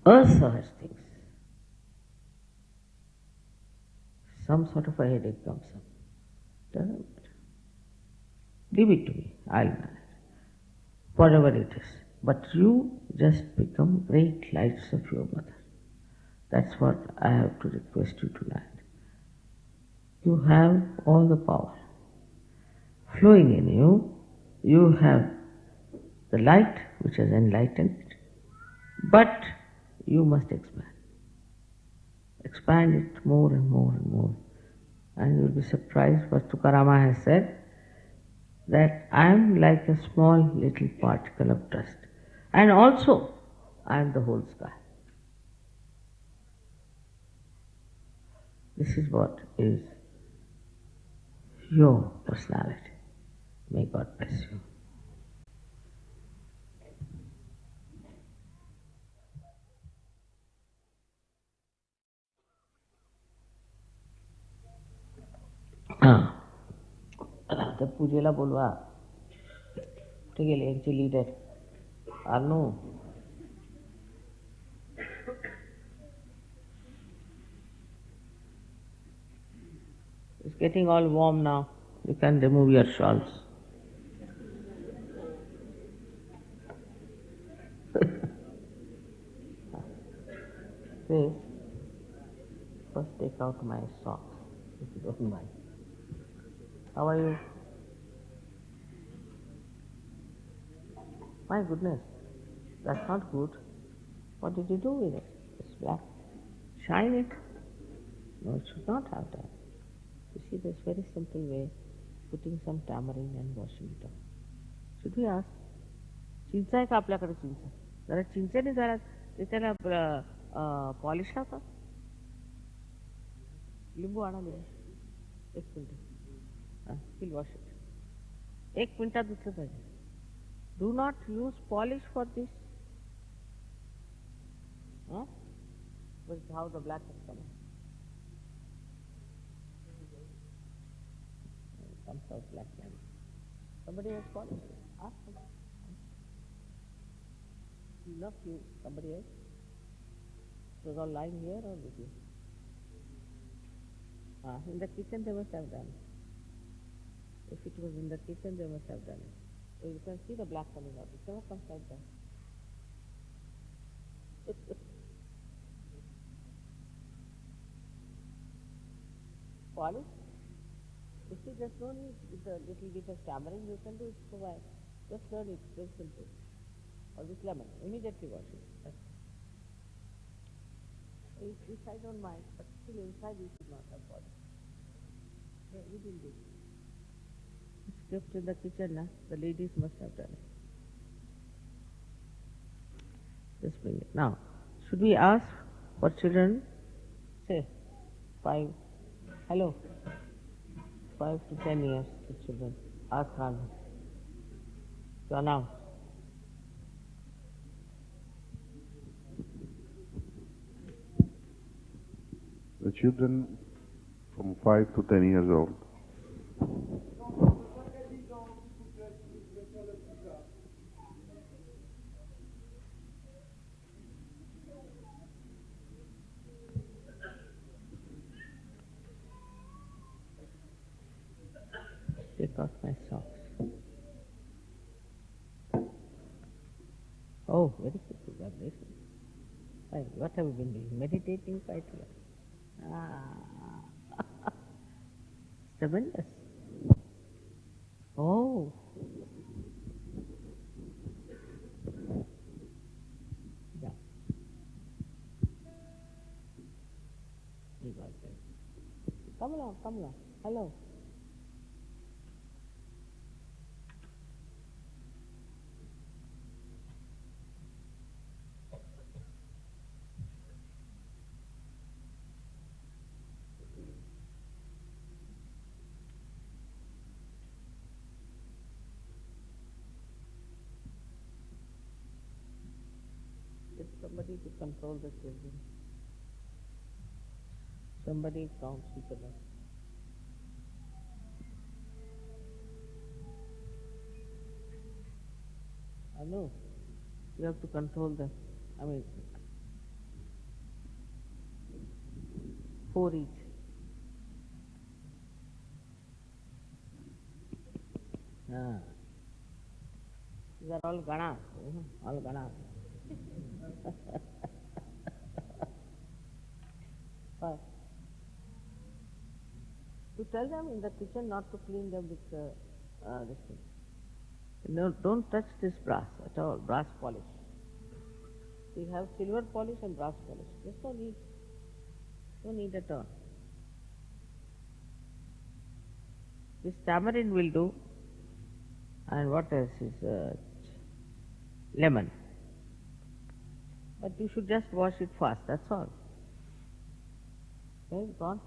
asahaj things? Some sort of a headache comes up. Doesn't matter. Give it to me, I'll manage. Whatever it is. But you just become great lights of your mother. That's what I have to request you tonight. You have all the power flowing in you. You have the light which has enlightened, but you must expand. Expand it more and more and more. And you'll be surprised what Tukarama has said, that I am like a small little particle of dust. And also, I am the whole sky. This is what is your personality. May God bless you. तर पूजेला बोलवा कुठे गेले यांचे leader आलो It's getting all warm now. You can remove your shawls. Please, first take out my socks, if you don't mind. How are you? My goodness, that's not good. What did you do with it? It's black. Shine it. No, it should not have that. You see, there's very simple way, putting some tamarind and washing it off. Should we ask? चिंच आहे का आपल्याकडे चिंच? जरा चिंचेने जरा ते त्याला polish लावतात. लिंबू आणा लिंबू. एक मिनिट. We'll wash it. एक मिनिटात दुसरं पाहिजे. Do not use polish for this. Huh? This is how the black is coming. It comes out black. Somebody has polished it. Ask somebody. Not you, somebody else. It was all lying here or with you? In the kitchen they must have done it. If it was in the kitchen they must have done it. So you can see the black coming out. It never comes like that. Polish? You see, there's no need with a little bit of tamarind. You can do it for a while. Just learn it, very simple. Or this lemon, immediately wash it. This I don't mind, but still inside you should not have polish. Yeah, you didn't do it. It's kept in the kitchen now. The ladies must have done it. Just bring it. Now, should we ask for children? Say, 5, hello, 5 to 10 years, the children. Ask Rana to announce. The children from 5 to 10 years old. take out my socks. Oh, very good, congratulations. Fine. What have you been doing? Meditating quite well. Tremendous. Oh. Yeah. You got it. Come along, come along. Hello. Get somebody to control the children. Somebody counts people up. I know. You have to control them. I mean, 4 each. These are all ganas. All ganas. To tell them in the kitchen not to clean them with this thing. No, don't touch this brass at all, brass polish. We have silver polish and brass polish. There's no need. No need at all. This tamarind will do. And what else is lemon. But you should just wash it fast, that's all. Okay, gone.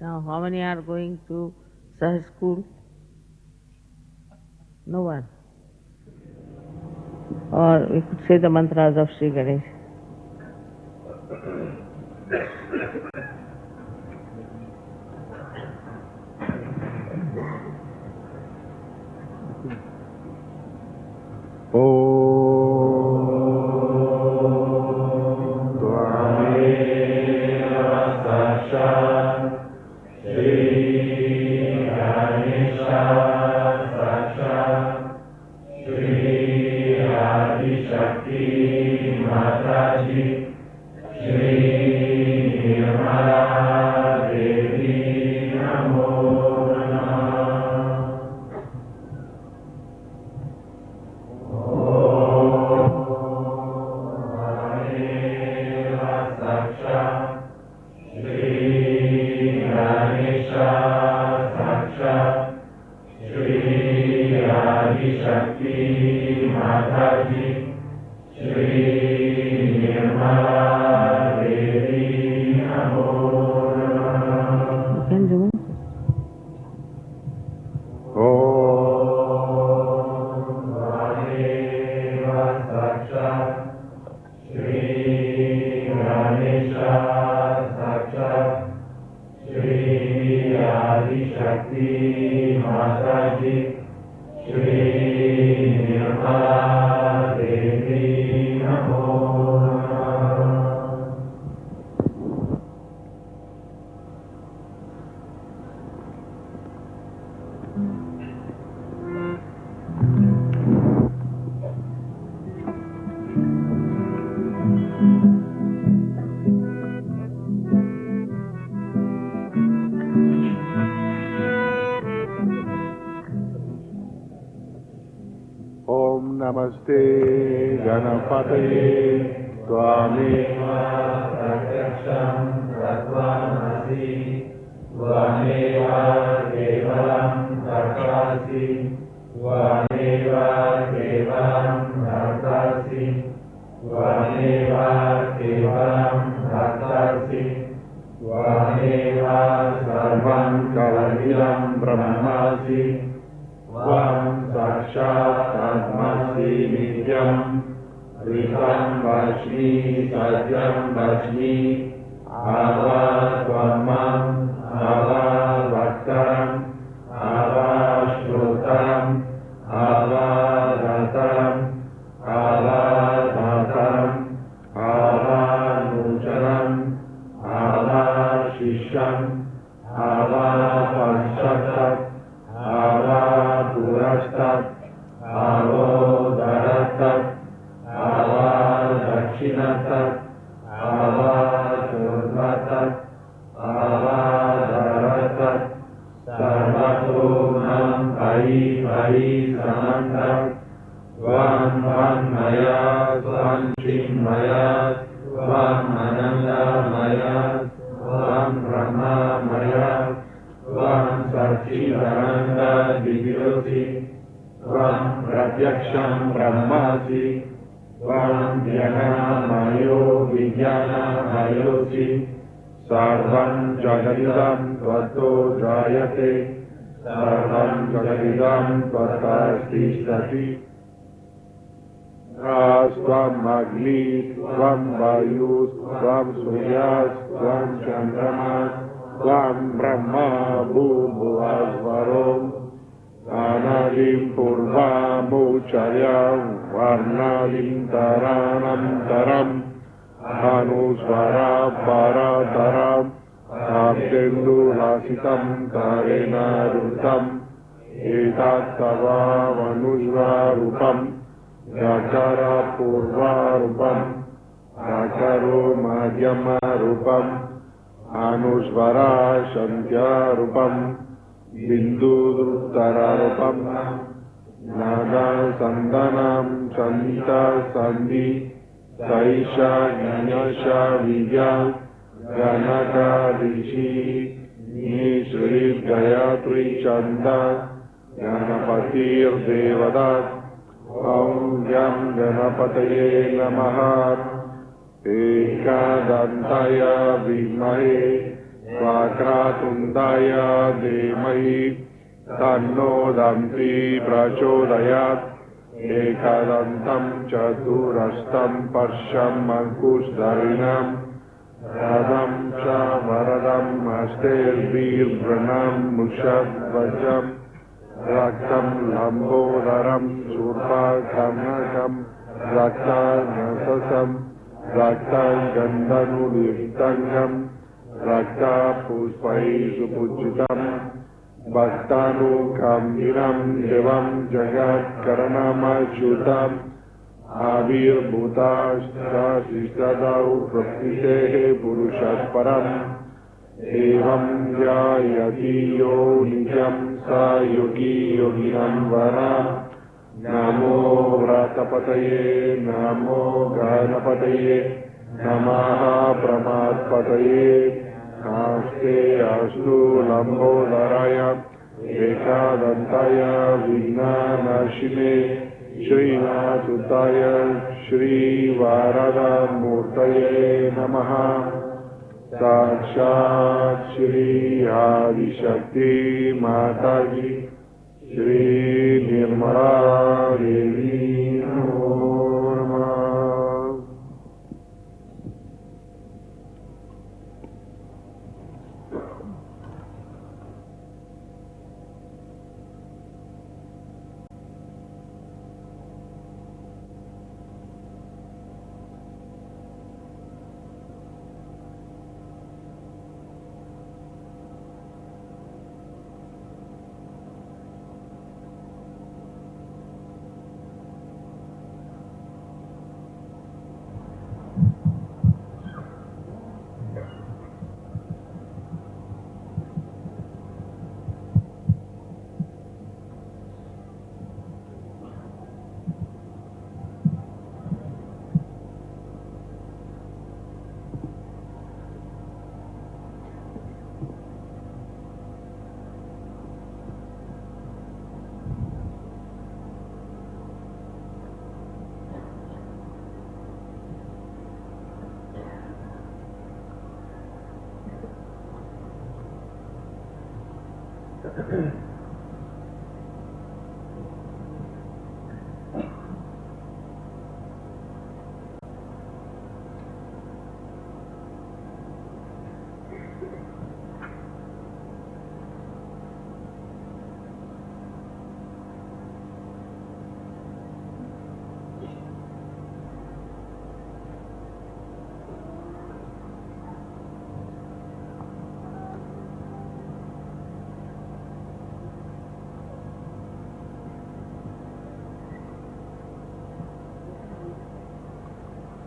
Now, how many are going to Sahaj school? No one. Or we could say the mantras of Shri Ganesh. Mataji, Shri, Nirmala, Devi, Namo Namah. Shri Ganesha Saksha, Shri Adi Shakti Mataji, Shri Nirmala Devi Namo Namah. Can do it. Shakti Mataji, Shri Nirmala Devi Namo Namah. Namaste Ganapataye Tvameva Pratyaksham Tattvamasi Tvameva Kevalam Bhaktasi Tvameva Kevalam Bhaktasi Tvameva Kevalam Bhaktasi Tvameva Sarvam Kalilam Brahmasi Vam Sakshat Atmasi Nityam Rikam Vashmi Satyam Vashmi Ava Tvamam Ava Vaktaram Ava Shrotam Ava Rataram Ava Bahi Bahi Samantat Tvam Maya Tvam Chinmaya Tvam Ananda Maya Tvam Brahma Maya Tvam Satchidananda Divyosi Tvam Pratyaksham Brahmasi Tvam Jnana Mayo Vijnana Mayosi Sarvam Jagadidam Tvato Jayate Sarvam Jagadidam Tvatasti Sati Tvam Agni Tvam Vayus Tvam Suryas Tvam Chandramas Tvam Brahma Bhuvasvarom Anadim Purvam Ucharyam Varnadim Taranam Taram Anusvara Parataram Abdendu Lasitam Karena Rutam Etat Tava Vanusva Rupam Yakara Purva Rupam Yakaro Madhyama Rupam Anusvara Shantya Rupam Bindu Druttara Rupam Nada Sandanam Santa Sandhi Saisha Gnanyasha Vidya Ganaka Rishi Nishrit Gayatri Chanda Ganapatir Devadat Om Yam Ganapataye Namaha Ekadantaya Vimahe Vakratundaya Demahi Tanno Damti Prachodayat Ekadantam Chaturastam Parsham Ankusdarinam Radam Cha Varadam Aster Vir Pranam Mushadvajam Raktam Lambodaram Surpa Kamnakam Rakta Nasasam Rakta Gandhanu Virtangam Rakta Puspai Supujitam Bhaktanu Kambiram Devam Jagat Karanamachutam Avir Bhutashta Sistadau Prakritehe Purushat Param Evam Jayati Yo Nijam Sa Yogi Yoginam Vara Namo Vratapataye Namo Ganapataye Namaha Pramadpataye Namaste Astu Lambodharaya Ekadantaya Vignanashine Shri Natutaya Shri Varada Murtaye Namaha Sakshat Shri Adi Shakti Mataji Shri Nirmala Devi Namo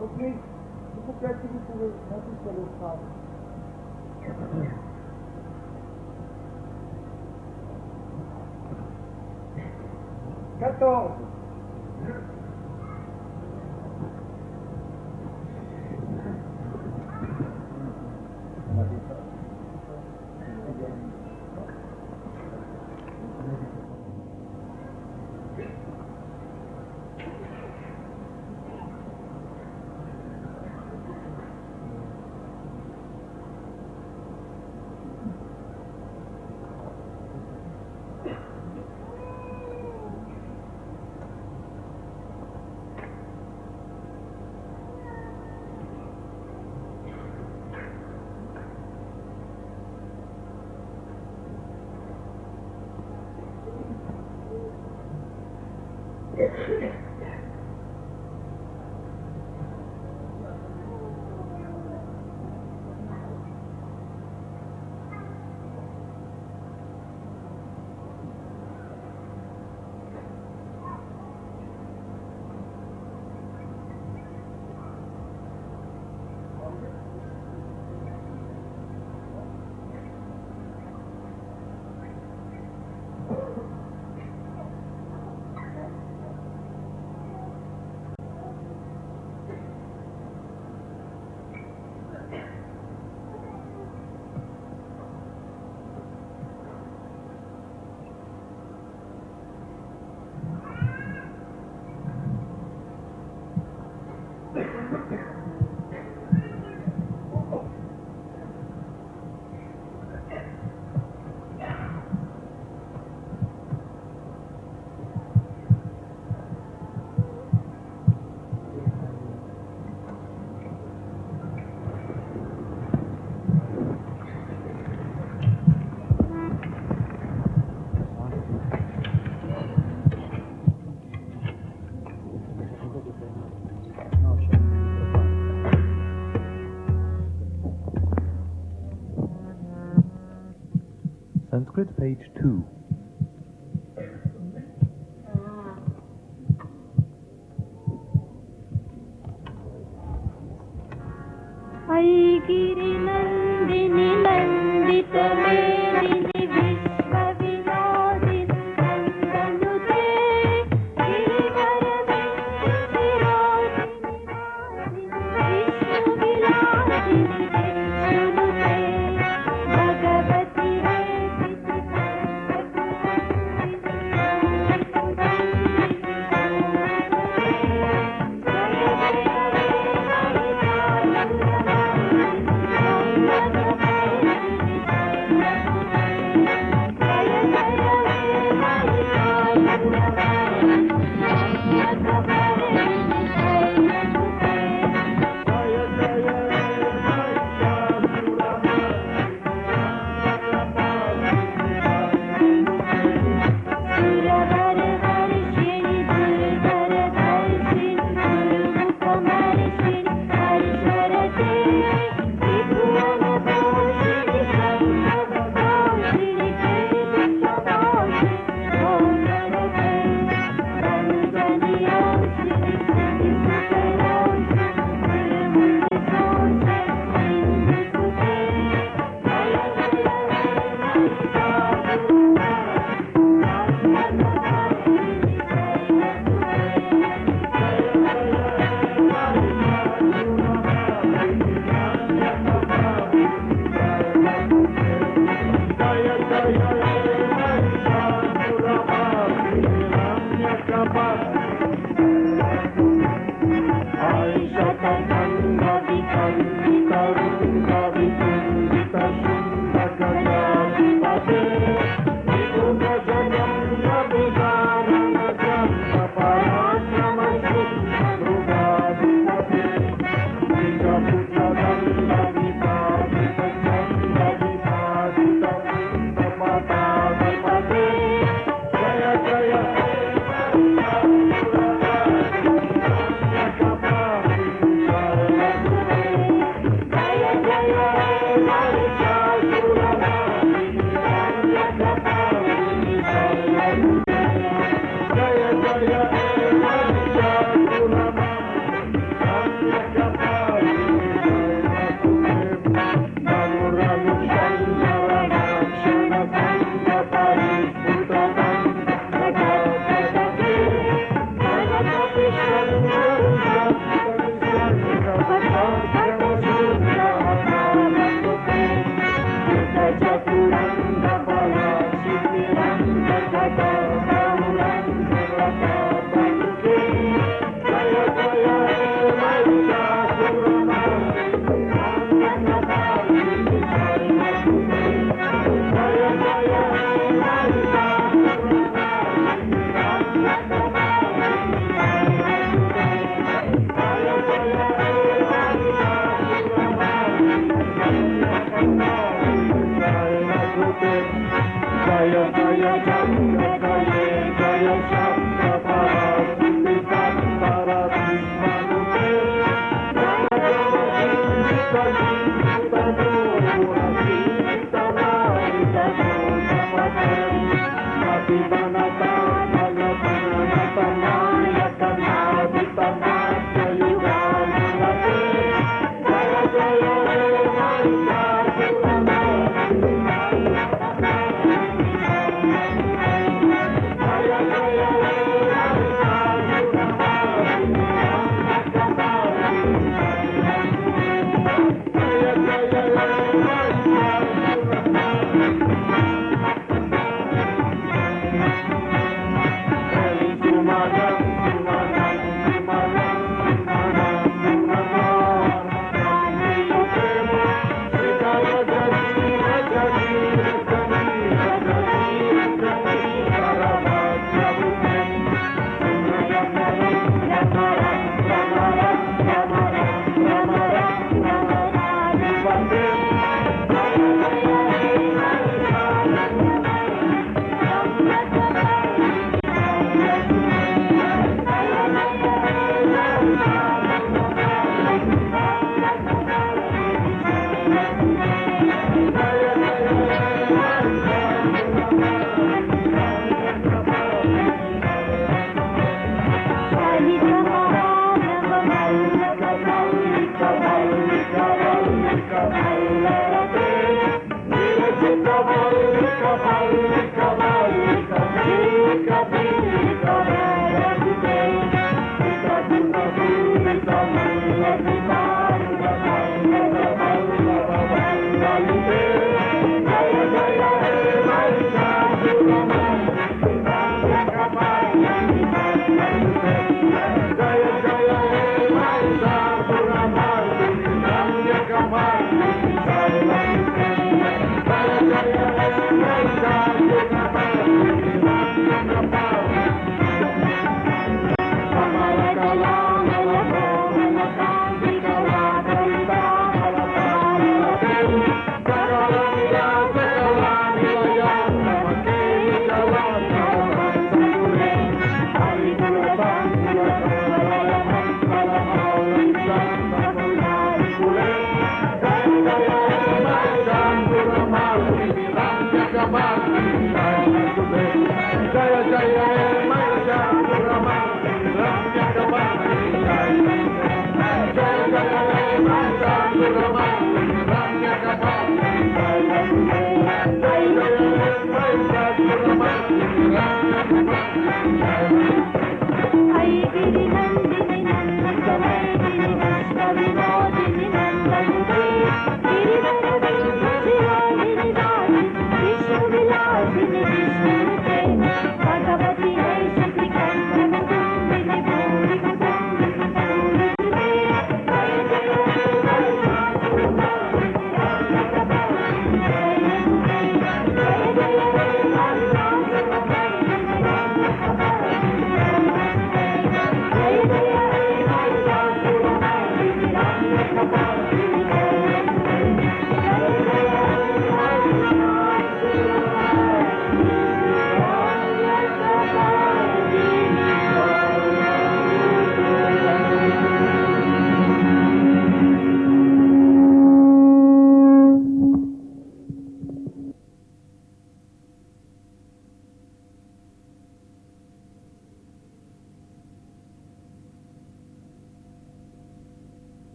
Okay, vous pouvez sur le phare. 14. Sanskrit, page 2. ऐगिरि नन्दिनि नन्दित मेदिनि विश्वविलासिनि नन्दनुते गिरिवरविराजिनि विष्णुविलासिनि विष्णुनुते भगवति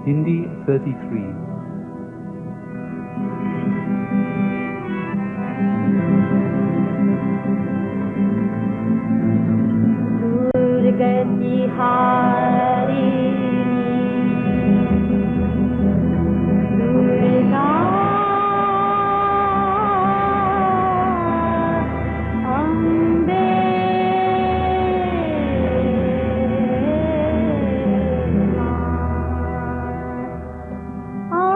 Hindi 33. दुर्गति हारिणी दुर्गा अम्बे मां।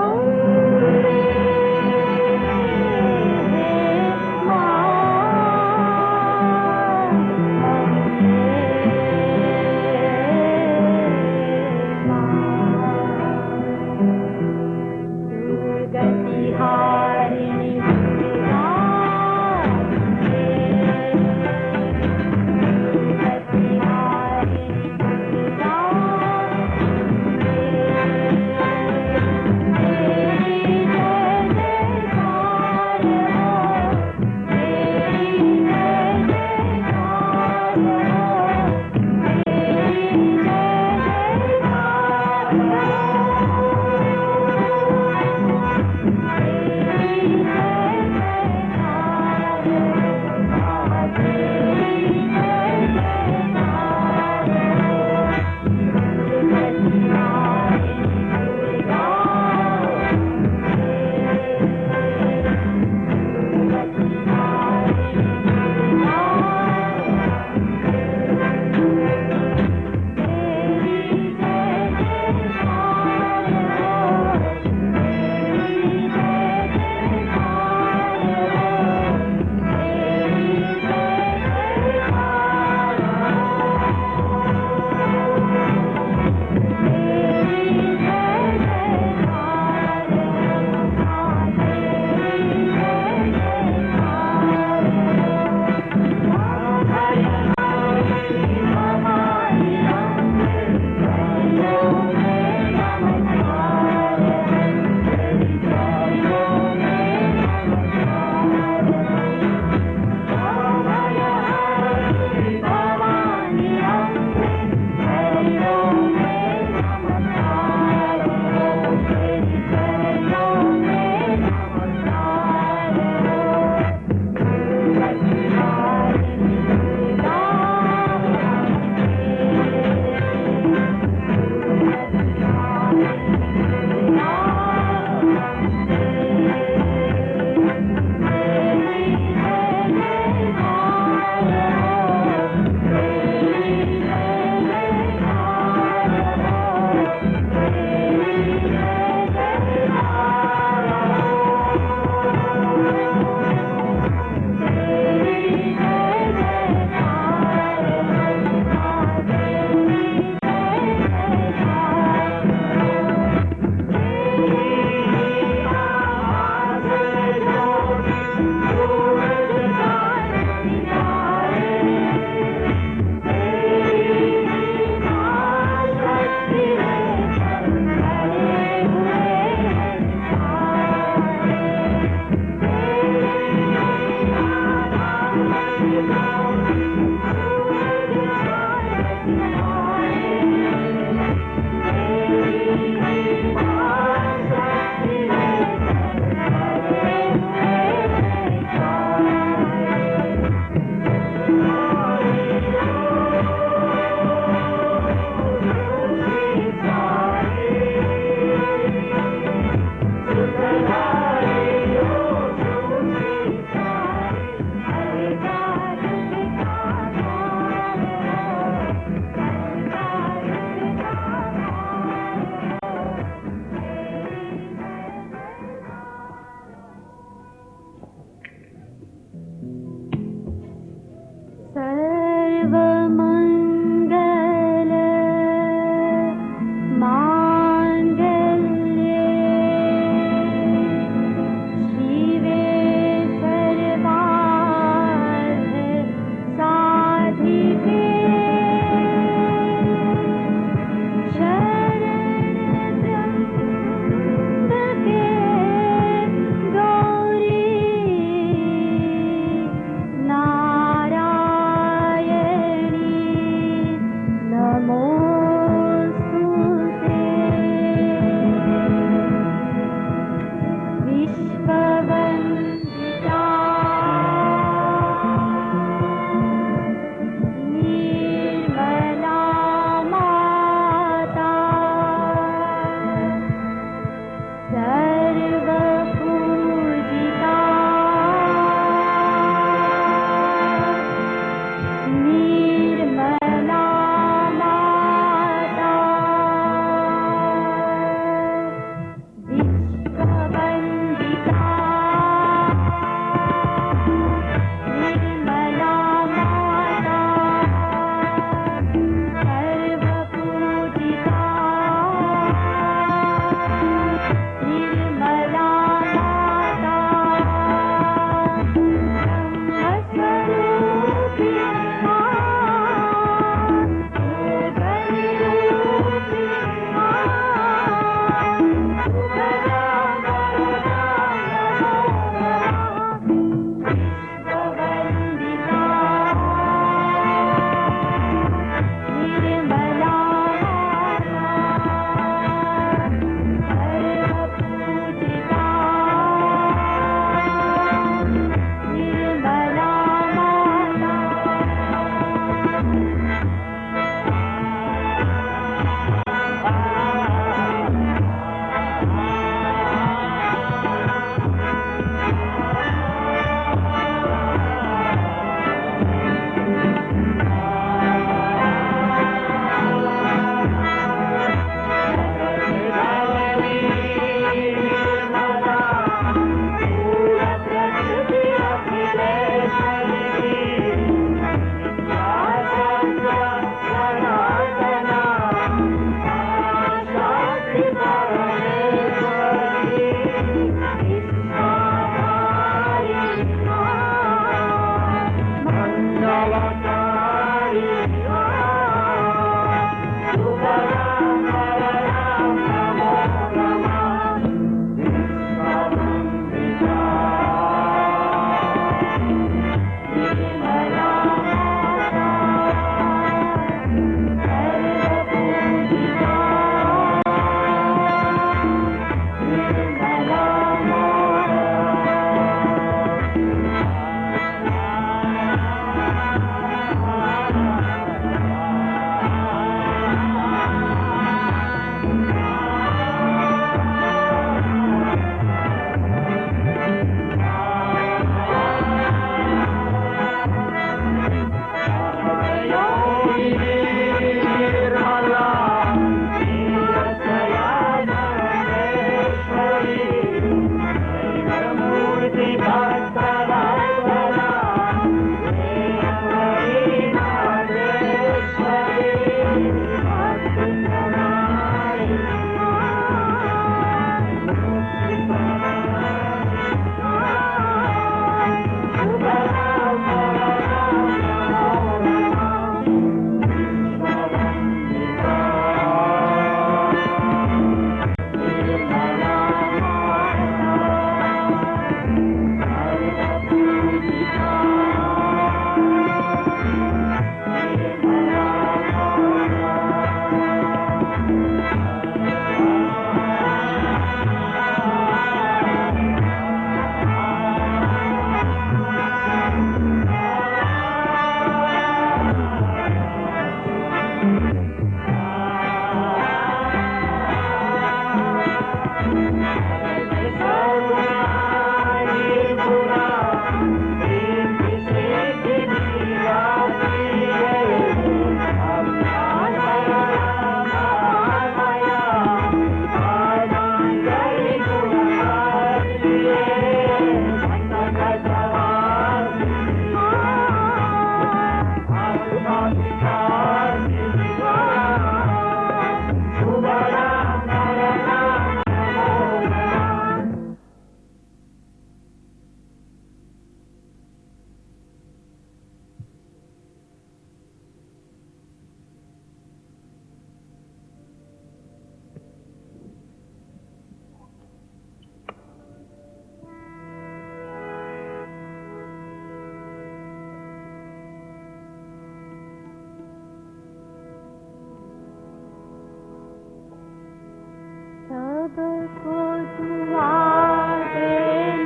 सबको दुआरे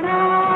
नामा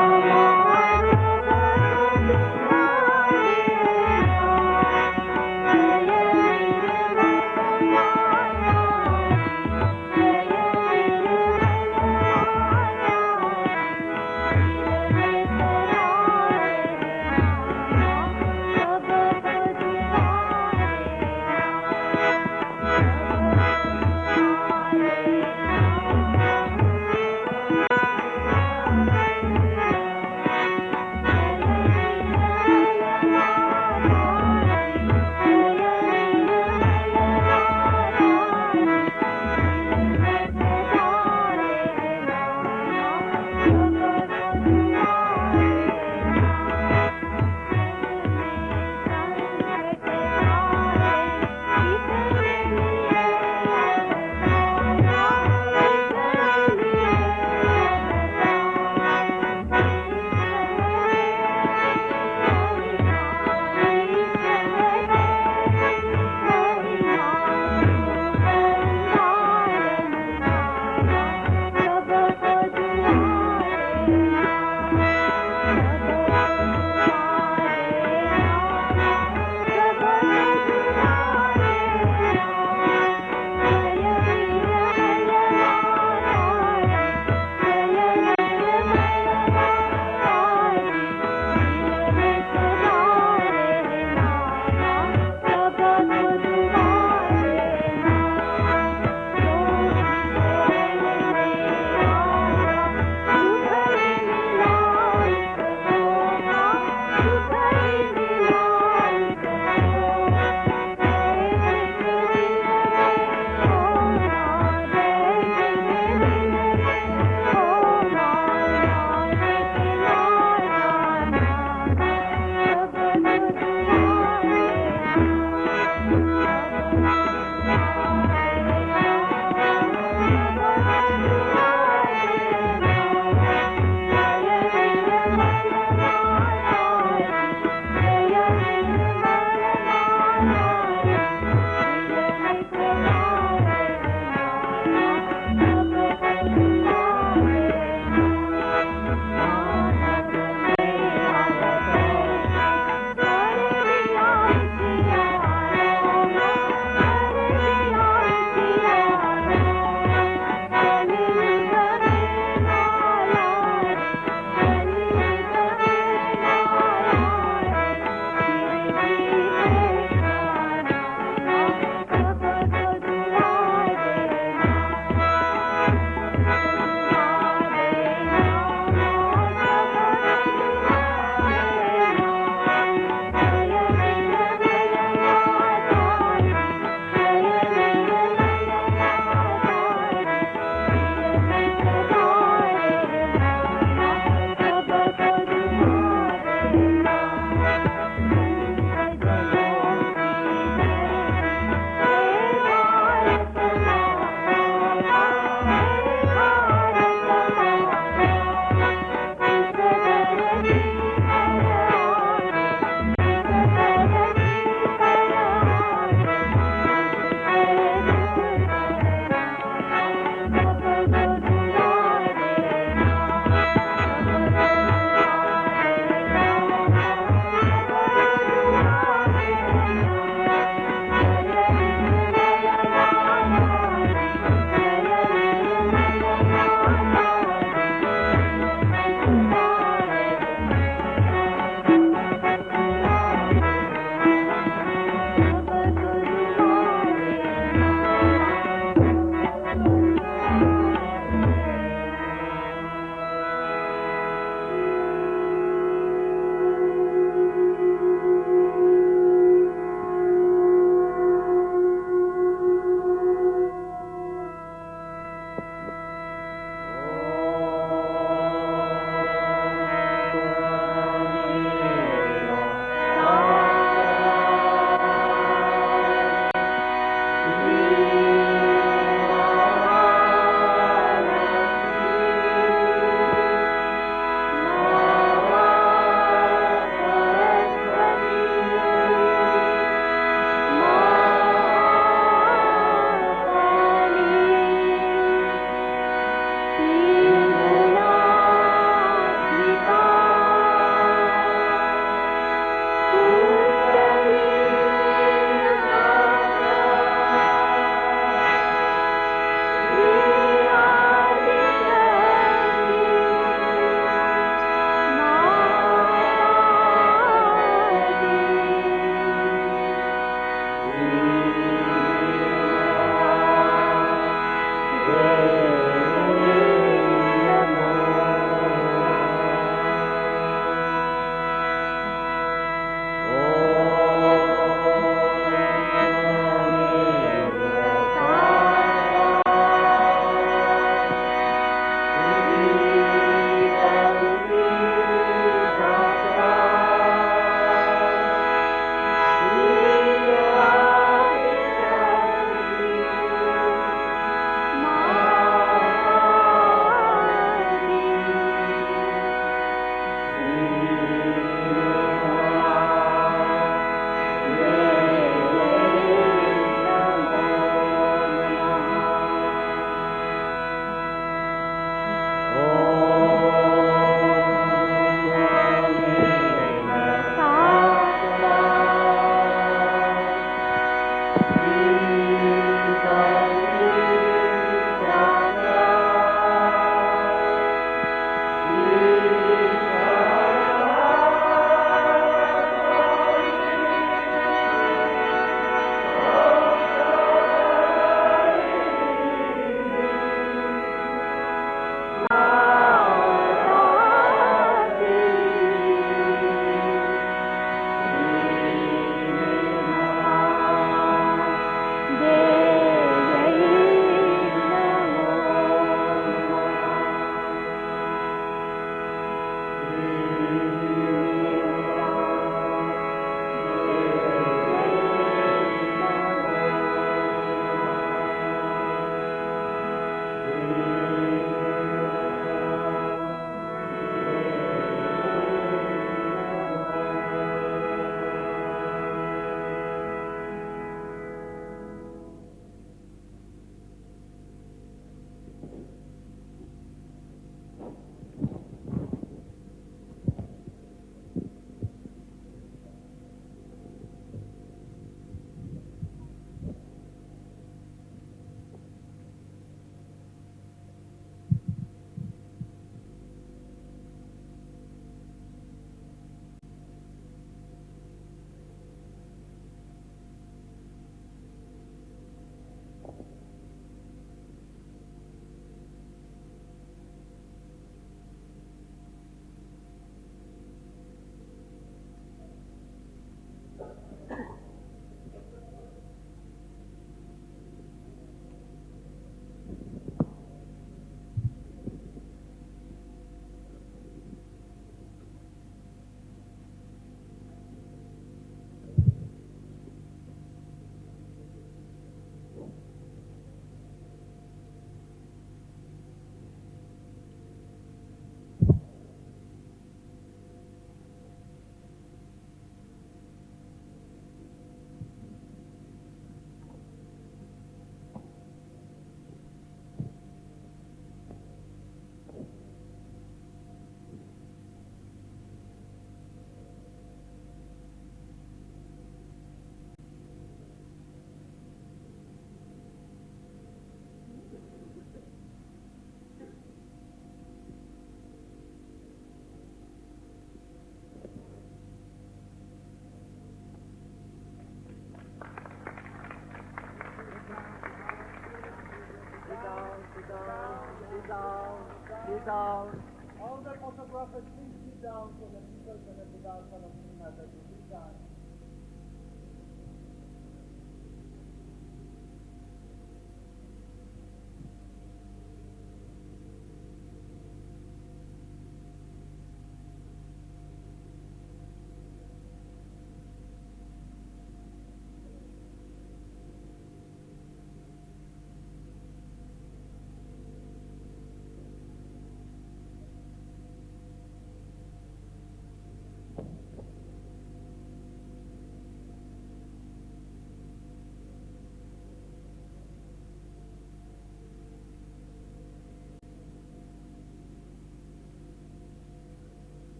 down. All the photographers, please sit down so the people can sit down for the Mataji. Sit down.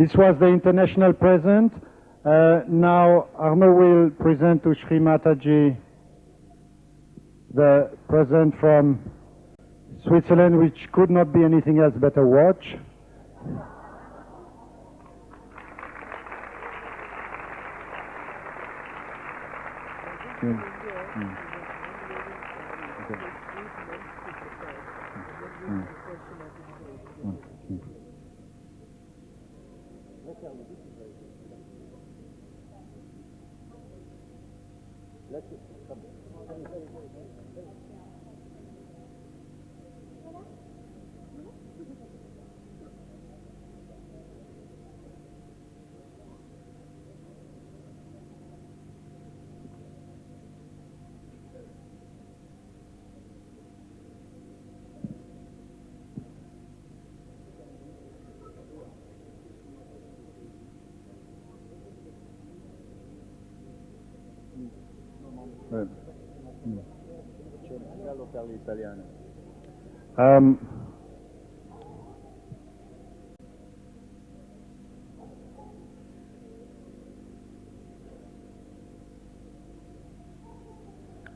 This was the international present. Now Arnaud will present to Shri Mataji the present from Switzerland, which could not be anything else but a watch.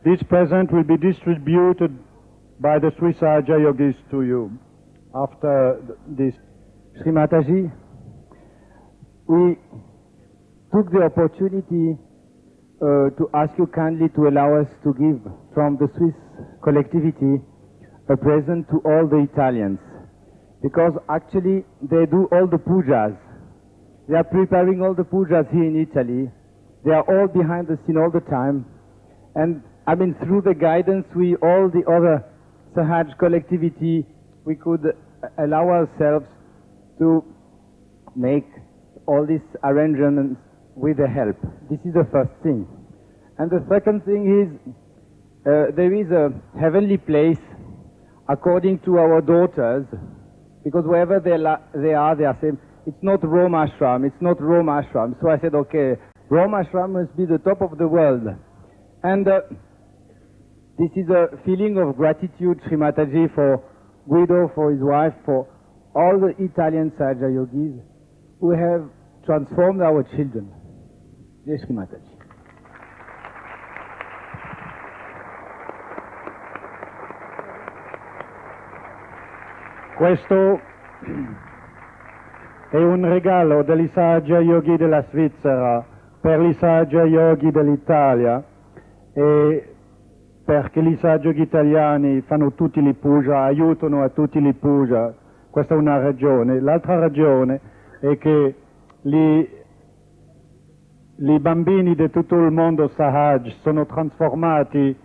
This present will be distributed by the Swiss Sahaja Yogis to you after this. Shri Mataji, we took the opportunity to ask you kindly to allow us to give from the Swiss collectivity a present to all the Italians, because actually they do all the pujas. They are preparing all the pujas here in Italy. They are all behind the scene all the time. And I mean, through the guidance, we, all the other Sahaj collectivity, we could allow ourselves to make all these arrangements with the help. This is the first thing. And the second thing is, there is a heavenly place according to our daughters, because wherever they are saying, it's not Rome Ashram, it's not Rome Ashram. So I said, okay, Rome Ashram must be the top of the world. And this is a feeling of gratitude, Shri Mataji, for Guido, for his wife, for all the Italian Sahaja Yogis who have transformed our children. Yes, Shri Mataji. Questo è un regalo degli Sahaja Yogi della Svizzera per gli Sahaja Yogi dell'Italia, e perché gli Sahaja Yogi italiani fanno tutti li puja, aiutano a tutti li puja. Questa è una ragione. L'altra ragione è che i bambini di tutto il mondo Sahaj sono trasformati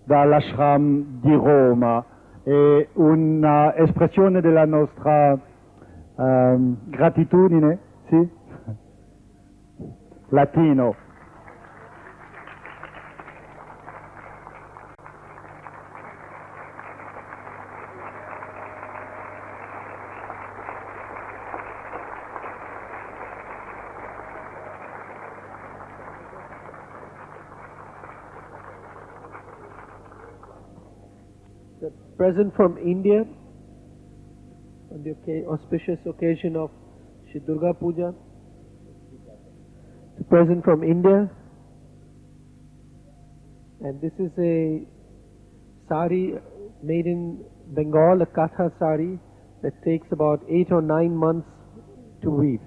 dall'ashram di Roma. È un'espressione della nostra gratitudine, sì? Latino. Present from India on the auspicious occasion of Shri Durga Puja. The present from India, and this is a sari made in Bengal, a katha sari that takes about 8 or 9 months to weave.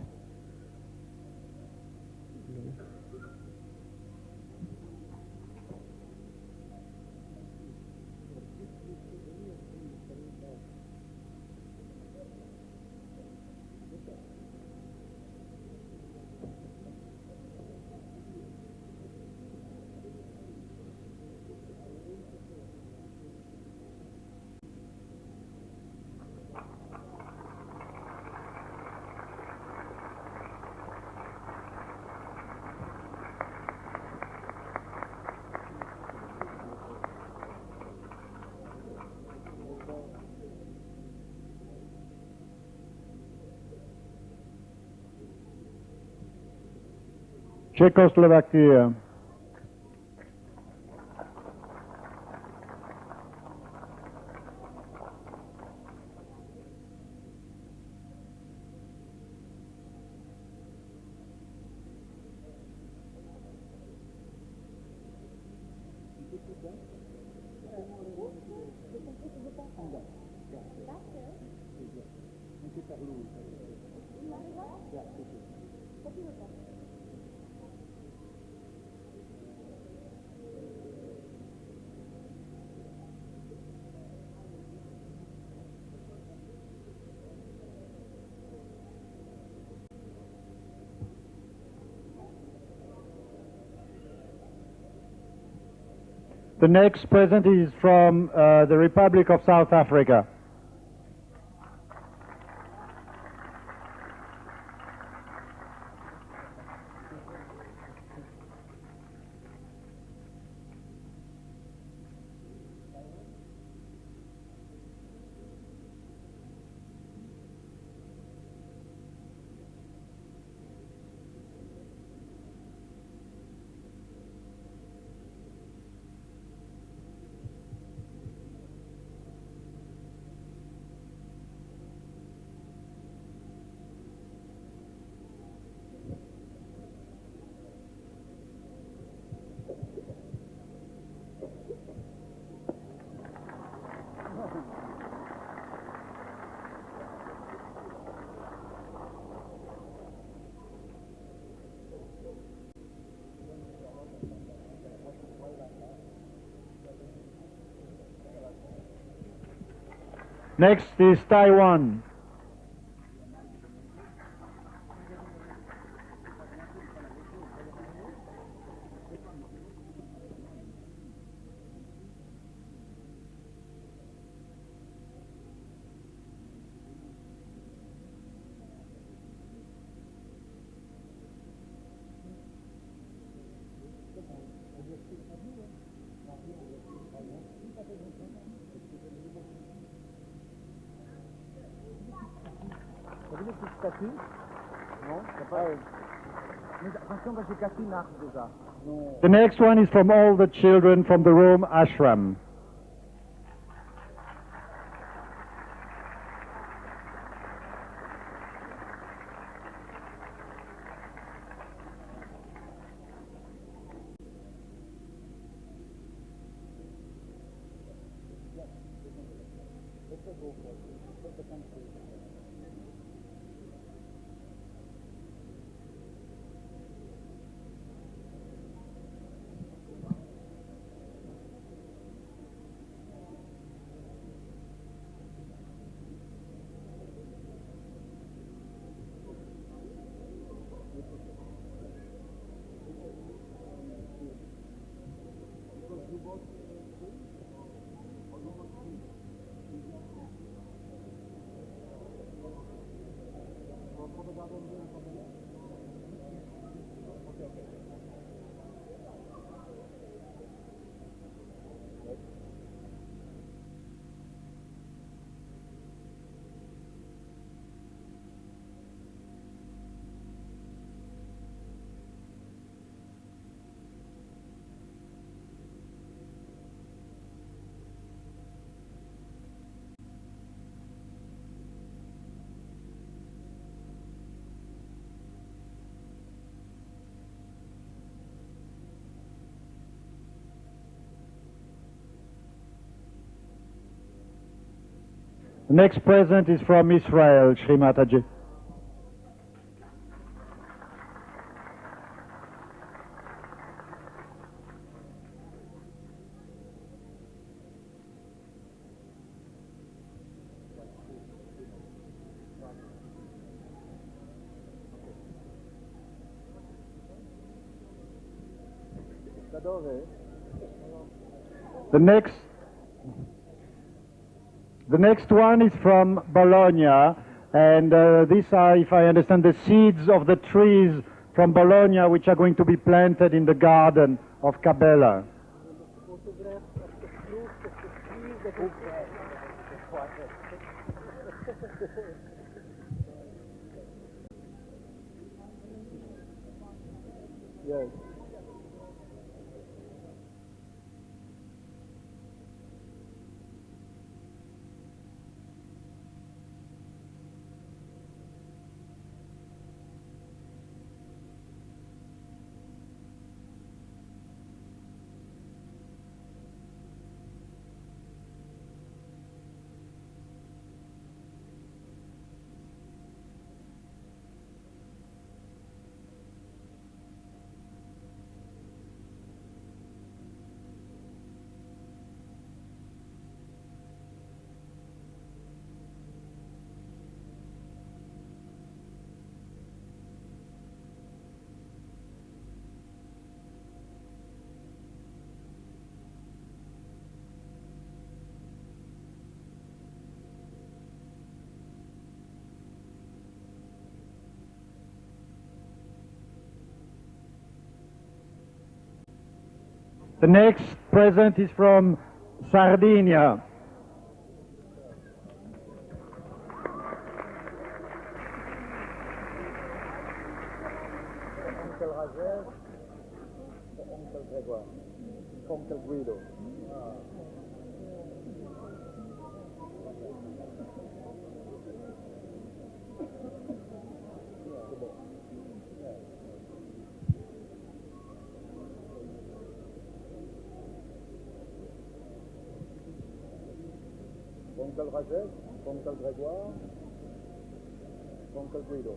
Czechoslovakia. The next present is from the Republic of South Africa. Next is Taiwan. The next one is from all the children from the Rome ashram. The next present is from Israel, Shri Mataji. The next one is from Bologna, and these are, if I understand, the seeds of the trees from Bologna which are going to be planted in the garden of Cabella. Yes. The next present is from Sardinia. Uncle Rajesh, Uncle Grégoire, Uncle Guido. Uncle Rajesh, Uncle Grégoire, Uncle Guido.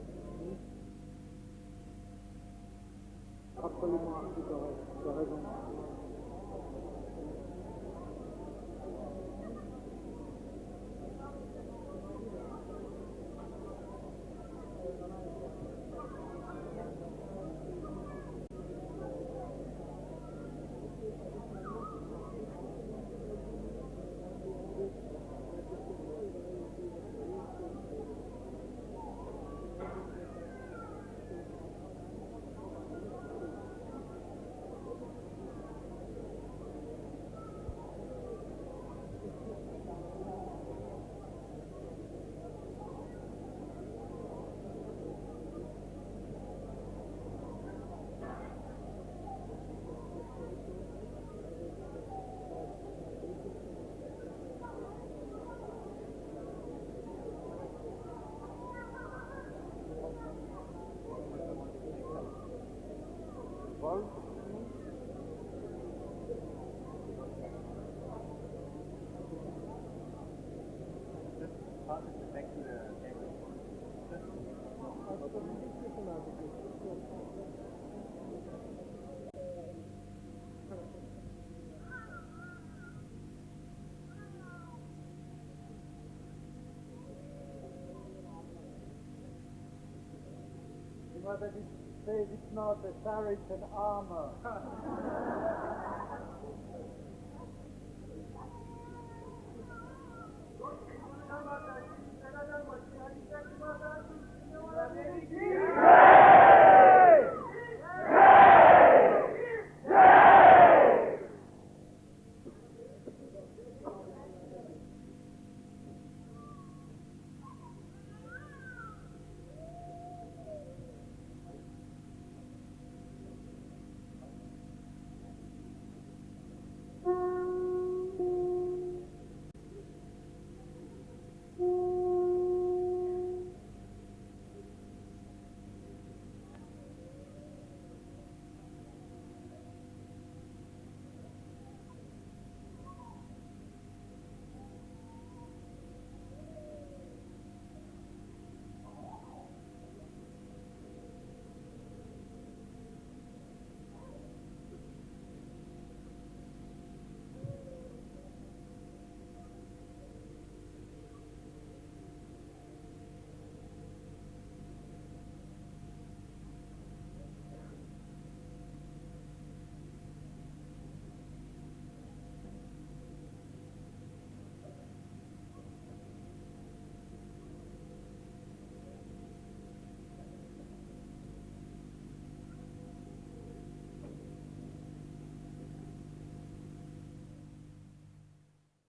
Absolument, tu as raison. That it says it's not the Saracen armor.